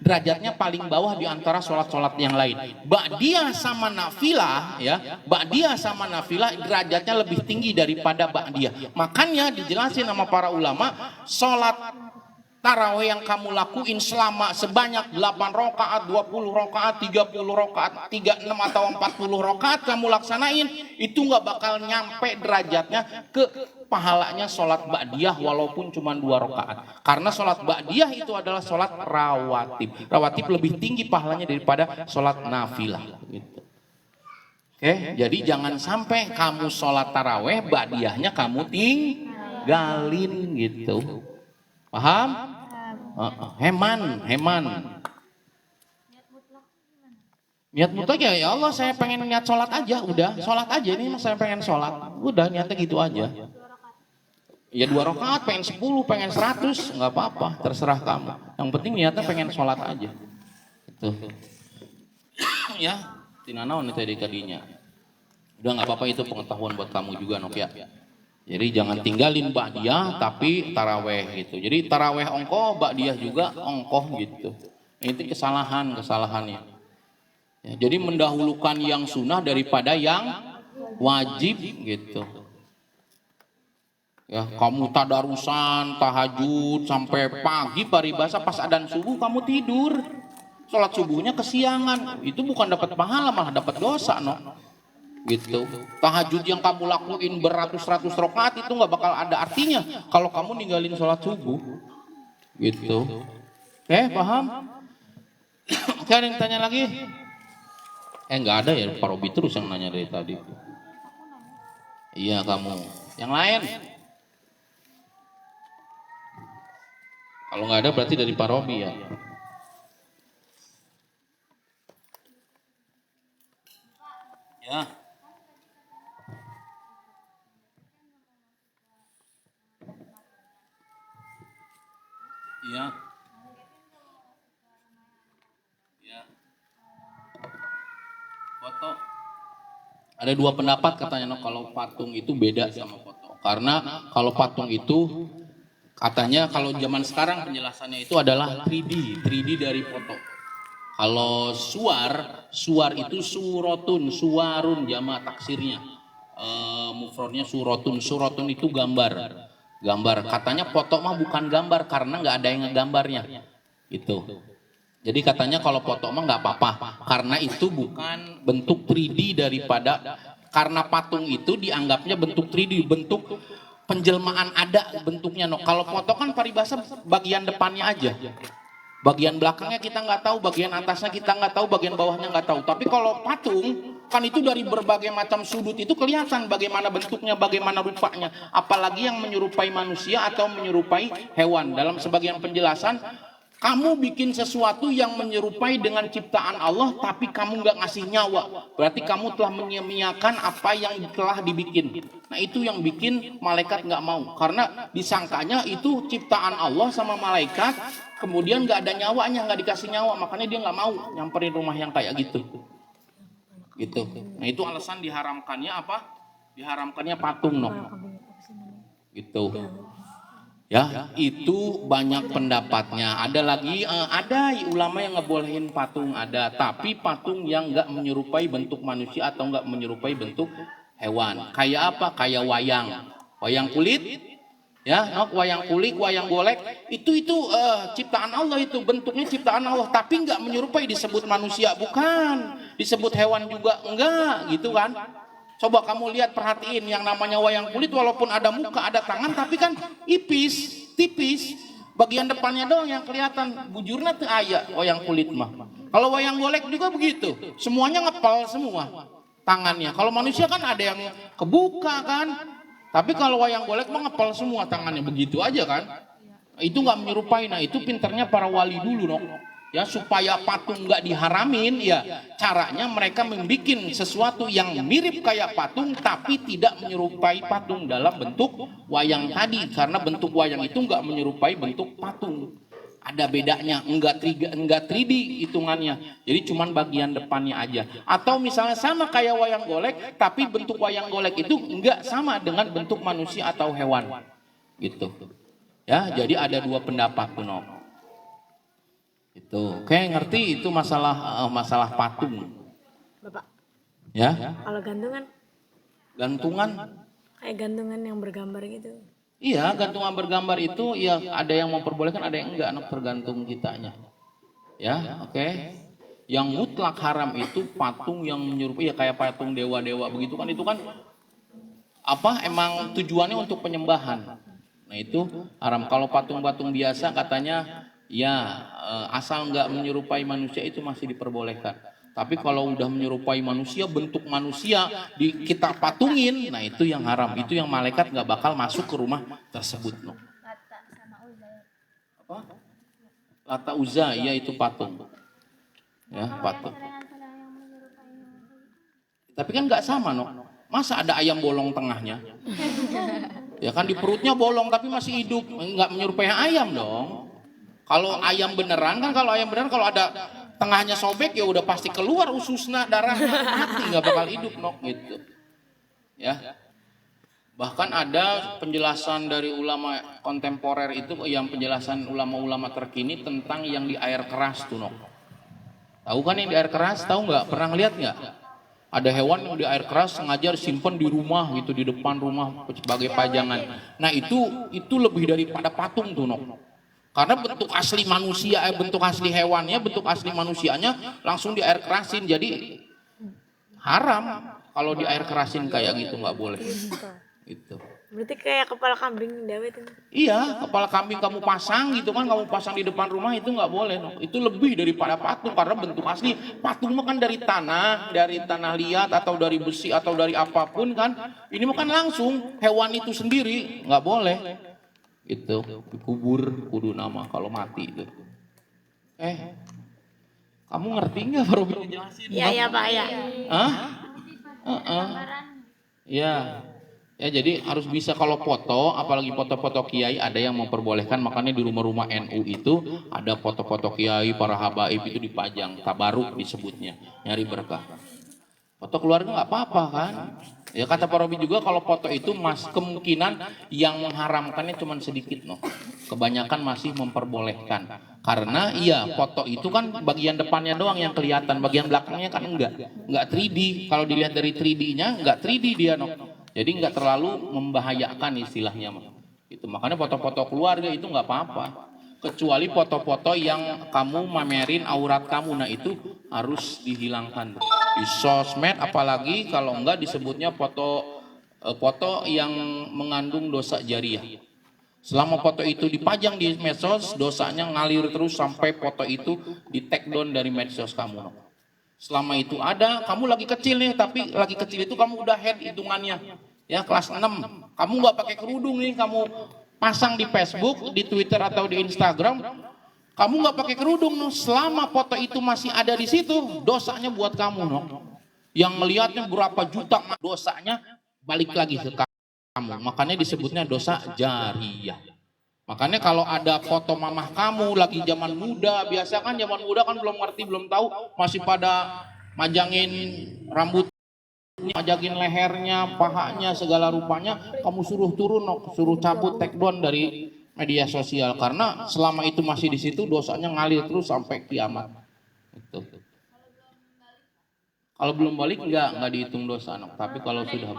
derajatnya paling bawah di antara sholat-sholat yang lain. Ba'diyah sama nafilah ya. Ba'diyah sama nafilah derajatnya lebih tinggi daripada ba'diyah. Makanya dijelasin sama para ulama, sholat tarawih yang kamu lakuin selama sebanyak 8 rakaat, 20 rakaat, 30 rakaat, 36 atau 40 rakaat kamu laksanain, itu nggak bakal nyampe derajatnya ke pahalanya sholat ba'diyah walaupun cuma 2 rakaat. Karena sholat ba'diyah itu adalah sholat rawatib. Rawatib lebih tinggi pahalanya daripada sholat nafilah. Gitu. Oke, jadi jangan sampai kamu sholat taraweh, ba'diyahnya kamu tinggalin gitu. Paham? Heman. Niat mutlak ya Allah saya pengen niat sholat aja, udah sholat aja ini saya pengen sholat, udah niatnya gitu aja. Ya 2 rakaat, pengen 10, pengen 100, nggak apa-apa, terserah kamu. Yang penting niatnya pengen sholat aja. Gitu. Ya, tinanawan itu tadi kadinya. Udah nggak apa-apa itu pengetahuan buat kamu juga Nokia. Jadi jangan tinggalin ba'diyah tapi taraweh gitu. Jadi taraweh ongkoh, ba'diyah juga ongkoh gitu. Itu kesalahannya. Ya, jadi mendahulukan yang sunnah daripada yang wajib gitu. Ya, kamu tadarusan, tahajud sampai pagi paribasa pas adzan subuh kamu tidur. Sholat subuhnya kesiangan. Itu bukan dapat pahala malah dapat dosa no. Gitu. Tahajud yang kamu lakuin beratus-ratus rakaat itu nggak bakal ada artinya kalau kamu ninggalin sholat subuh. Gitu. Oke, paham? Oke, ada yang tanya lagi? Nggak ada ya, Pak Robi terus yang nanya dari tadi. Iya kamu. Yang lain? Kalau nggak ada berarti dari Pak Robi ya. Ya. Iya. Ya. Foto. Ada dua pendapat katanya kalau patung itu beda sama foto. Karena kalau patung itu katanya kalau zaman sekarang penjelasannya itu adalah 3D dari foto. Kalau suar itu suwarun jama taksirnya. Mufrodnya surotun itu gambar. Katanya foto mah bukan gambar karena nggak ada yang ngegambarnya. Gitu. Jadi katanya kalau foto mah nggak apa-apa karena itu bukan bentuk 3D daripada karena patung itu dianggapnya bentuk 3D, bentuk penjelmaan ada bentuknya. No. Kalau foto kan paribasa bagian depannya aja. Bagian belakangnya kita nggak tahu, bagian atasnya kita nggak tahu, bagian bawahnya nggak tahu. Tapi kalau patung kan itu dari berbagai macam sudut itu kelihatan bagaimana bentuknya, bagaimana rupanya. Apalagi yang menyerupai manusia atau menyerupai hewan. Dalam sebagian penjelasan, kamu bikin sesuatu yang menyerupai dengan ciptaan Allah, tapi kamu nggak ngasih nyawa. Berarti kamu telah menyia-nyiakan apa yang telah dibikin. Nah itu yang bikin malaikat nggak mau. Karena disangkanya itu ciptaan Allah sama malaikat, kemudian nggak ada nyawanya, nggak dikasih nyawa. Makanya dia nggak mau nyamperin rumah yang kayak gitu. Nah itu alasan diharamkannya apa? Diharamkannya patung, no. Gitu. Ya, itu banyak pendapatnya. Ada lagi, ada ulama yang ngebolehin patung ada, tapi patung yang nggak menyerupai bentuk manusia atau nggak menyerupai bentuk hewan. Kayak apa? Kayak wayang kulit, ya, wayang kulit, wayang golek. Itu ciptaan Allah itu, bentuknya ciptaan Allah, tapi nggak menyerupai disebut manusia, bukan. Disebut hewan juga enggak, gitu kan? Coba kamu lihat, perhatiin yang namanya wayang kulit walaupun ada muka, ada tangan, tapi kan tipis. Bagian depannya doang yang kelihatan. Bujurnya tuh aya wayang kulit mah. Kalau wayang golek juga begitu. Semuanya ngepel semua tangannya. Kalau manusia kan ada yang kebuka kan. Tapi kalau wayang golek mah ngepel semua tangannya, begitu aja kan. Itu nggak menyerupai. Nah itu pinternya para wali dulu, no. Ya supaya patung nggak diharamin, ya caranya mereka membuat sesuatu yang mirip kayak patung tapi tidak menyerupai patung dalam bentuk wayang tadi, karena bentuk wayang itu nggak menyerupai bentuk patung. Ada bedanya, enggak 3D hitungannya. Jadi cuman bagian depannya aja. Atau misalnya sama kayak wayang golek, tapi bentuk wayang golek itu enggak sama dengan bentuk manusia atau hewan. Gitu. Ya, jadi ada dua pendapat tuh, no. Itu, oke, ngerti itu masalah patung. Bapak. Ya? Kalau gantungan? Gantungan? Kayak gantungan yang bergambar gitu. Iya, gantungan bergambar itu ya ada yang memperbolehkan, ada yang enggak, tergantung kitanya. Ya, oke. Yang mutlak haram itu patung yang menyerupai, ya kayak patung dewa-dewa begitu kan, itu kan apa? Emang tujuannya untuk penyembahan. Nah itu haram. Kalau patung-patung biasa katanya ya asal nggak menyerupai manusia itu masih diperbolehkan. Tapi kalau udah menyerupai manusia, bentuk manusia kita patungin, nah itu yang haram. Itu yang malaikat nggak bakal masuk ke rumah tersebut. No. Apa? Lata Uzza, ya itu patung. Ya patung. Tapi kan nggak sama, no. Masa ada ayam bolong tengahnya? Ya kan di perutnya bolong tapi masih hidup, nggak menyerupai ayam dong. Kalau ayam beneran kan, kalau ada tengahnya sobek ya udah pasti keluar ususnya, darahnya, mati, nggak bakal hidup, no, gitu. Ya. Bahkan ada penjelasan dari ulama kontemporer itu, yang penjelasan ulama-ulama terkini tentang yang di air keras tuh, no. Tahu kan yang di air keras? Tahu nggak? Pernah lihat nggak? Ada hewan yang di air keras sengaja disimpan di rumah gitu, di depan rumah sebagai pajangan. Nah itu lebih daripada patung tuh, no. Karena bentuk asli manusia, bentuk asli hewannya, bentuk asli manusianya langsung di air kerasin. Jadi haram kalau di air kerasin kayak gitu, nggak boleh. Gitu. Berarti kayak kepala kambing Dawet itu. Iya, kepala kambing kamu pasang gitu kan, kamu pasang di depan rumah itu nggak boleh. No. Itu lebih daripada patung karena bentuk asli. Patung mah kan dari tanah liat atau dari besi atau dari apapun kan. Ini mah kan langsung hewan itu sendiri, nggak boleh. Itu dikubur kudu nama kalau mati itu. Kamu ngerti nggak baru jelasin? Iya Pak ya. Ya jadi harus bisa kalau foto, apalagi foto-foto kiai ada yang memperbolehkan, makanya di rumah-rumah NU itu ada foto-foto kiai, para habaib itu dipajang, tabaruk disebutnya, nyari berkah. Foto keluarga nggak apa-apa kan? Ya kata Pak Robi juga kalau foto itu kemungkinan yang mengharamkannya cuma sedikit noh. Kebanyakan masih memperbolehkan. Karena iya foto itu kan bagian depannya doang yang kelihatan, bagian belakangnya kan enggak 3D. Kalau dilihat dari 3D-nya enggak 3D dia noh. Jadi enggak terlalu membahayakan istilahnya mah. Itu makanya foto-foto keluarga itu enggak apa-apa. Kecuali foto-foto yang kamu mamerin aurat kamu, nah itu harus dihilangkan di sosmed, apalagi kalau enggak disebutnya foto yang mengandung dosa jariah. Selama foto itu dipajang di medsos, dosanya ngalir terus sampai foto itu di take down dari medsos kamu. Selama itu ada, kamu lagi kecil nih, tapi lagi kecil itu kamu udah head hitungannya, ya kelas 6, kamu nggak pakai kerudung nih, kamu pasang di Facebook, di Twitter atau di Instagram, kamu nggak pakai kerudung, no. Selama foto itu masih ada di situ, dosanya buat kamu, no. Yang melihatnya berapa juta, dosanya balik lagi ke kamu. Makanya disebutnya dosa jariah. Makanya kalau ada foto mamah kamu lagi zaman muda, biasa kan zaman muda kan belum ngerti, belum tahu, masih pada majangin rambut, majangin lehernya, pahanya, segala rupanya, kamu suruh turun, suruh cabut, take down dari media sosial, karena selama itu masih di situ dosanya ngalir terus sampai kiamat. Itu. Kalau belum balik enggak dihitung dosa, no. Tapi kalau sudah,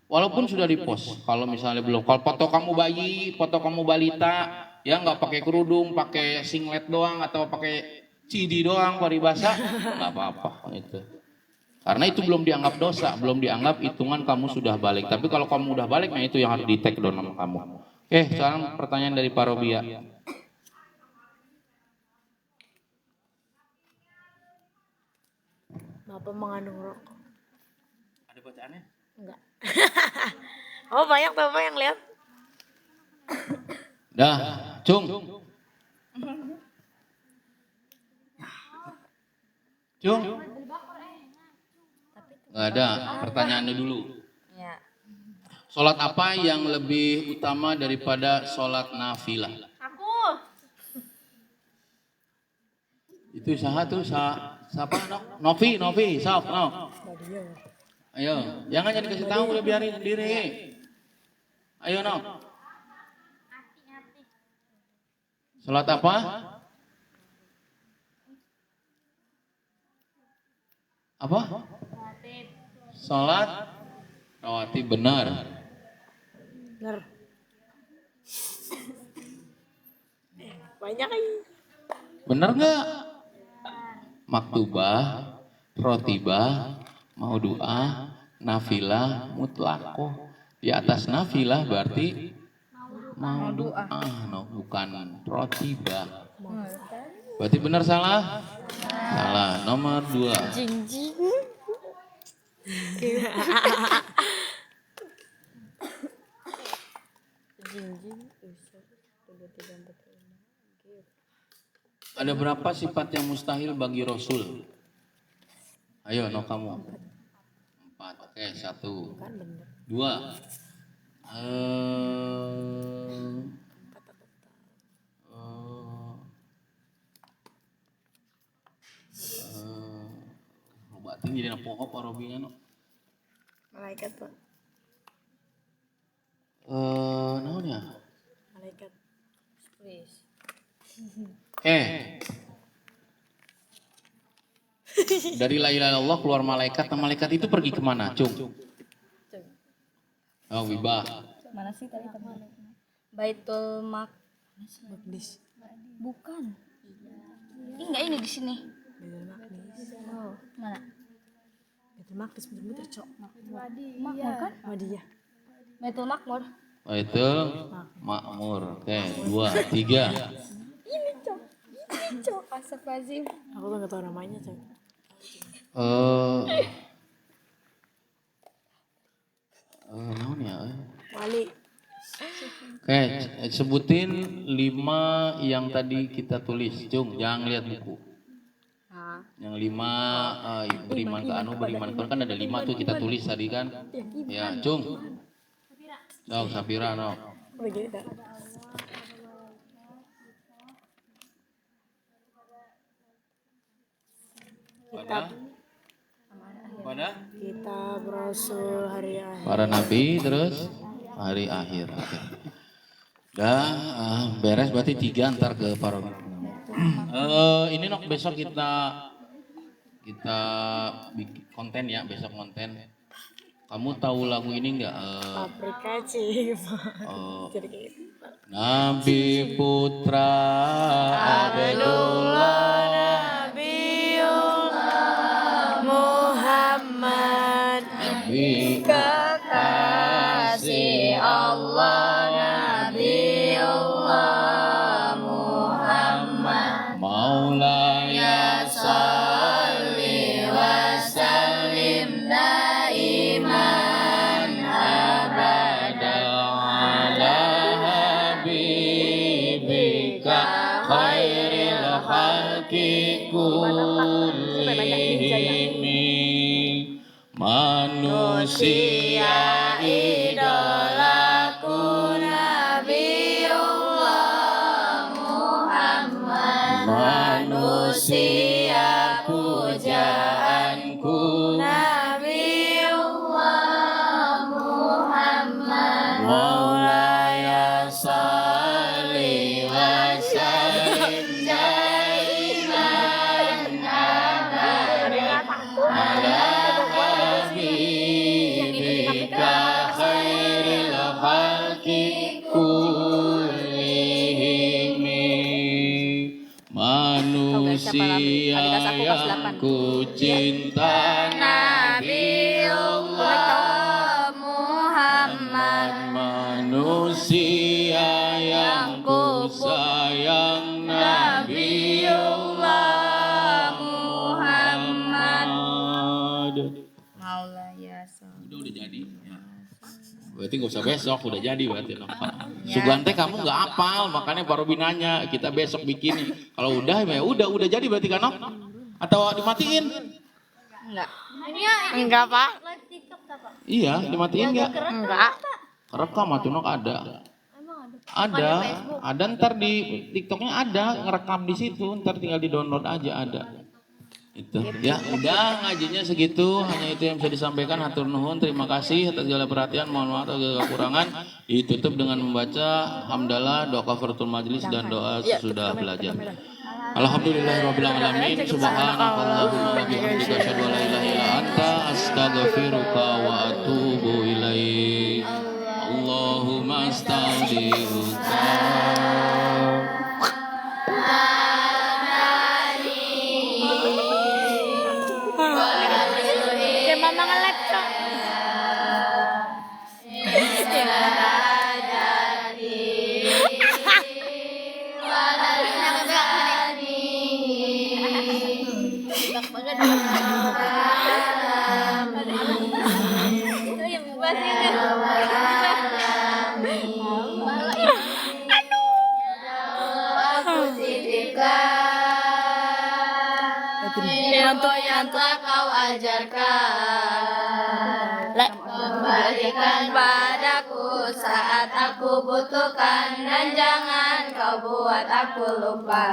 walaupun sudah dipost, kalau misalnya belum, kalau foto kamu bayi, foto kamu balita, ya nggak pakai kerudung, pakai singlet doang atau pakai CD doang paribasa, nggak apa-apa itu. Karena itu belum dianggap dosa, belum dianggap hitungan kamu sudah balik. Tapi kalau kamu udah balik, nah itu yang harus di take down sama kamu. Oke, sekarang pertanyaan dari Pak Robia. Bapak mengandung rokok. Ada bacaannya? Enggak. Oh banyak Bapak yang lihat. Dah, Cung. Cung. Nggak ada, pertanyaannya dulu. Ya. Sholat apa yang lebih utama daripada sholat nafilah? Aku. Itu saha tuh, siapa? Novi, sok, no. Ayo, jangan jadi kasih tahu, udah biarin sendiri. Ayo, no. Sholat apa? Apa? Sholat rawatib, benar. Bener. Banyak ini. Benar nggak? Maktubah, rotibah, mau doa, nafilah, mutlakoh. Di atas nafilah berarti mau doa, no, bukan rotibah. Berarti benar salah? Salah. Nomor 2. Jinjing. Ada berapa sifat yang mustahil bagi Rasul? Ayo, no kamu. 4. Oke, 1. 2. Batin jadi pohon parobinya, no. Malaikat Pak. Naon ya? Malaikat. Dari la ilaha illallah keluar malaikat, nah malaikat itu pergi kemana, Cung? Oh, Wibah. Mana sih tadi teman? Baitul Maqdis. Bukan. Ini enggak ini di sini. Baitul Maqdis. Oh, mana? Baitul Maqdis bener-bener cok. Makmur kan? Wadiyah. Baitul Makmur. Baitul Makmur. Oke, 2, 3. Ini cok. Astagfirullahaladzim. Aku tuh nggak tahu namanya cok. Naon ya? Wali. Oke, sebutin 5 yang tadi kita tulis, Cung. Jangan lihat buku. Yang 5 beriman ke anu, beriman ke kan ada 5 tuh kita tulis tadi kan. Ya, Cung. Dong, Safira, no. Begitu. Pada kepada Kitab Rasul hari akhir. para nabi terus hari akhir. Oke. Dah beres berarti 3 ntar ke para ini nok besok kita bikin konten ya, besok konten. Kamu tahu lagu ini enggak? Paprika Cima. Jadi kayak gitu. Nabi Putra Abdullah Nabiullah Muhammad Nabi Kekasih Allah Nabiullah Muhammad Maulaya salli wa sallim daiman abada ala habibika khairil khalqi kullihim manusia idolaku Nabiullah Muhammad manusia pujaanku Nabiullah Muhammad Maulaya salli wa sallim daiman abada ala habibika khairil khalqi kullihim manusia yang ku cinta Nabiullah Muhammad manusia yang ku sayang Nabiullah Muhammad. Maulaya Udah jadi ya. Berarti gak usah besok, udah jadi berarti. Sugante kamu nggak hafal, makanya Pak Robi nanya, kita besok bikin. Kalau udah ya udah jadi berarti kan? Atau dimatiin? enggak Enggak, Pak. live TikTok Pak? Iya, dimatiin nggak? Enggak. Rekam atau nok ada. Ada ntar di TikToknya ada ngerekam di situ, ntar tinggal di download aja ada. Itu ya udah ngajinya segitu, hanya itu yang bisa disampaikan. Hatur nuhun, terima kasih atas segala perhatian, mohon maaf atas kekurangan. Ditutup dengan membaca hamdalah, doa kafaratul majlis dan doa sesudah belajar. Alhamdulillahirabbil alamin, subhanakallahumma wa bihamdika asyhadu an la ilaha illa anta astaghfiruka wa atubu ilaik. Allahumma astaghfiruka. Kayak mama nge-laptop. Ilmu yang telah kau ajarkan, kembalikan padaku saat aku butuhkan, dan jangan kau buat aku lupa.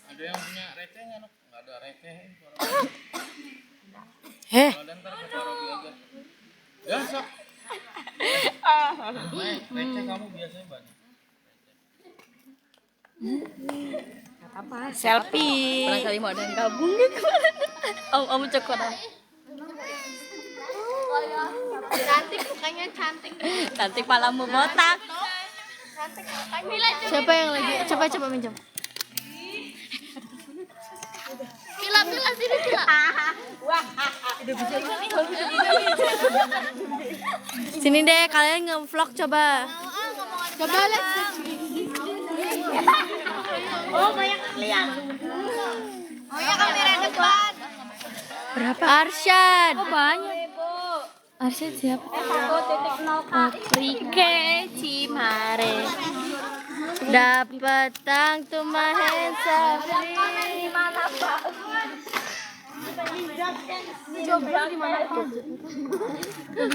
Ada yang punya receh nggak? Nggak ada receh. Ada ntar ke Pak Robi aja. Ya sok. Receh kamu biasanya banyak. Selfie. Barangkali mau ada yang gabung gitu. Om cokot. Cantik mukanya cantik. Cantik palamu botak. Cantik mukanya. Siapa yang lagi? Coba minjem. Pila sini pila. Sini deh, kalian nge-vlog coba. Coba lihat. Oh, banyak lihat. Oh ya kamera depan. Berapa? Arsyad. Oh banyak. Arsyad siapa? 1.0 Paprika Cimare. Dapat tang tumahen safri. Di mana Pak? Jomblo di mana Pak?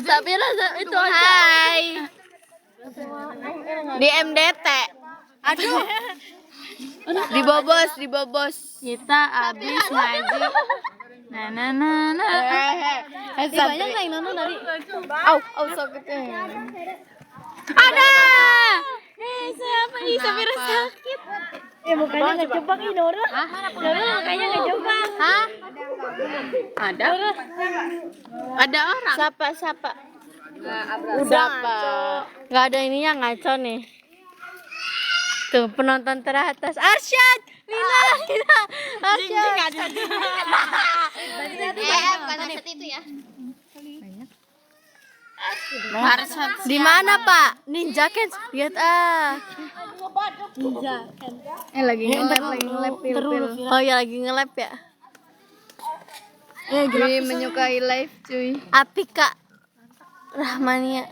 Sabira itu hai. Di MDT. Aduh. Dibobos. Kita habis ngaji. Nah. Banyak yang nonton tadi. Sakitnya. Ada. Siapa nih? Samira sakit. Mukanya ngejebak ini Nora. Nora mukanya ngejebak. Ada orang. Siapa? Udah Pak. Gak ada ininya, ngaco nih. Tuh penonton teratas Arsyad, Lina, Arsyad. Bukan Arsyad itu ya. Di mana Pak? Ninja Ken, lihat Ninja Ken. Lagi nge-lab pil. Oh ya lagi nge-lab ya. Gue menyukai live cuy. Apika Rahmania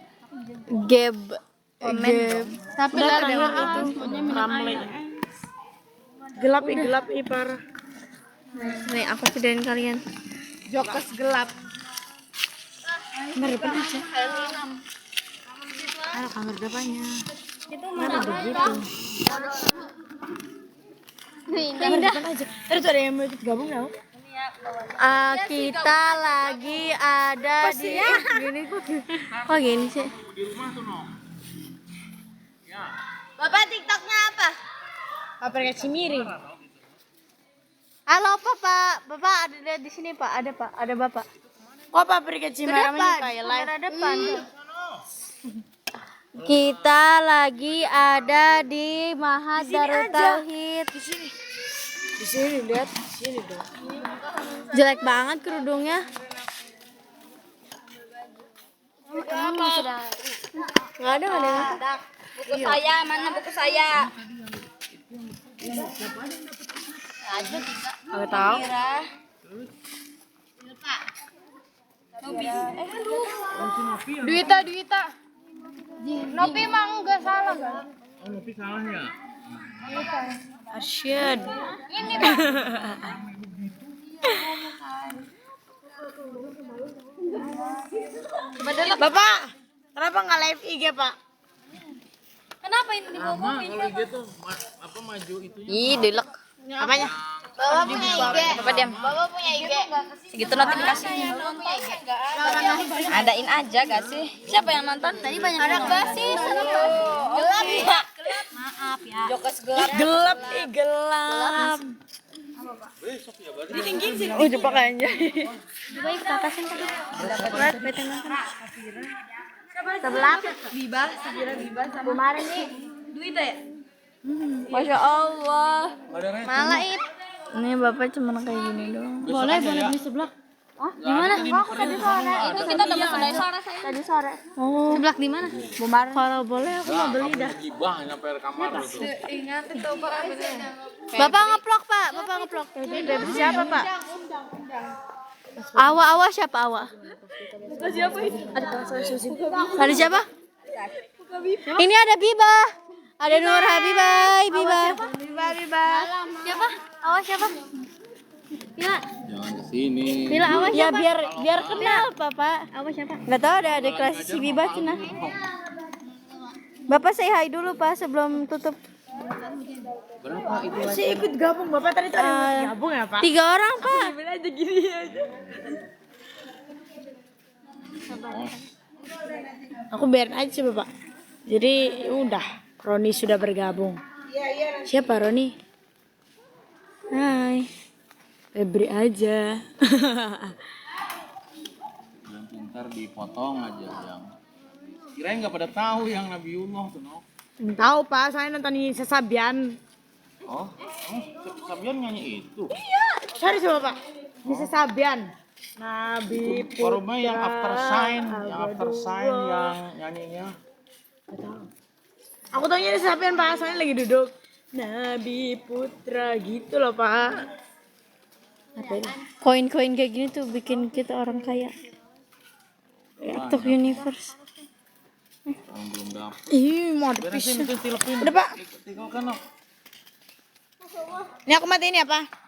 Geb. Tapi lah itu Ramle. Gelap parah. nih aku videoin kalian. Jokes gelap. Kamera depan aja. Ayo kamera depannya. Itu mana begitu? Kamera depan aja. Terus ada yang mau ikut gabung nggak? Kita lagi ada di gini kok gini sih? Bapak TikToknya apa? Paprika Cimiri. Halo Bapak ada di sini Pak, ada Bapak. Oh Paprika Cimiri menyukai live. Kamera depan. Kita lagi ada di Mahat Darut Tauhid. Di sini lihat, di sini dong. Jelek banget kerudungnya. Nggak ada. Buku saya, mana buku saya? Nggak tahu. Duita. Nopi mah enggak salah kan? Nopi salahnya. Arsyad. Bapak, kenapa nggak live IG Pak? Kenapa ini Sama kalau gitu maju itu. Ih, delek. Apanya? Bapak punya IG. Bapak diam. Bapak punya IG. Segitu notifikasinya. Adain aja gak sih? Siapa yang nonton? Tadi banyak Anak basis. Gelap ya. maaf ya. Jokes gelap. Gelap nih, gelap. Oh, jebak aja. Baik kakasin tadi. Berat beteng sebelah Biba kemarin nih duit ya. Masya Allah. Malah ini bapak cuma kayak gini doang. Boleh di sebelah. Oh, di mana? Aku tadi sore. Itu kita udah pesan dari sore saya. Tadi sore. Oh. Sebelah di mana? Bumaran. Kalau boleh aku mau beli dah. Gibah nyampe kamar itu. Ingat itu Pak. Bapak ngeplok, Pak. Bapak ngeplok. Dari siapa Pak? Awa siapa Awa? Ada siapa? Ini ada Biba. Ada Nur Habibah, Biba. Siapa? Awa siapa? Bila. Jangan kesini. Bila Awa siapa? Ya biar kenal, Bapak. Awa siapa? Enggak tahu ada kelas si Biba cina. Bapak say hi dulu, Pak, sebelum tutup. Berapa itu? Si ikut gabung Bapak tadi tuh ada yang gabung ya Pak? 3 orang, Pak. Ambil aja gini aja. Aku biarin aja Bapak. Jadi udah, Roni sudah bergabung. Siapa Roni? Hai. Febri aja. Yang pintar dipotong aja yang. Kirain nggak pada tahu yang Nabiullah tuh, no? Tahu Pak, saya nonton ini Sesabian. Oh, Sabian nyanyi itu. Sorry coba Pak. Di Sesabian. Nabi Korma yang after sign yang nyanyinya. Aku taunya di Sesabian Pak, soalnya lagi duduk. Nabi Putra gitu loh Pak. Koin-koin kayak gini tuh bikin kita orang kaya. Untuk universe. Yang belum dapet. Ih, mau Beresin itu telepon. Udah Pak. Tinggalkan, no. Ini aku matiin ya Pak.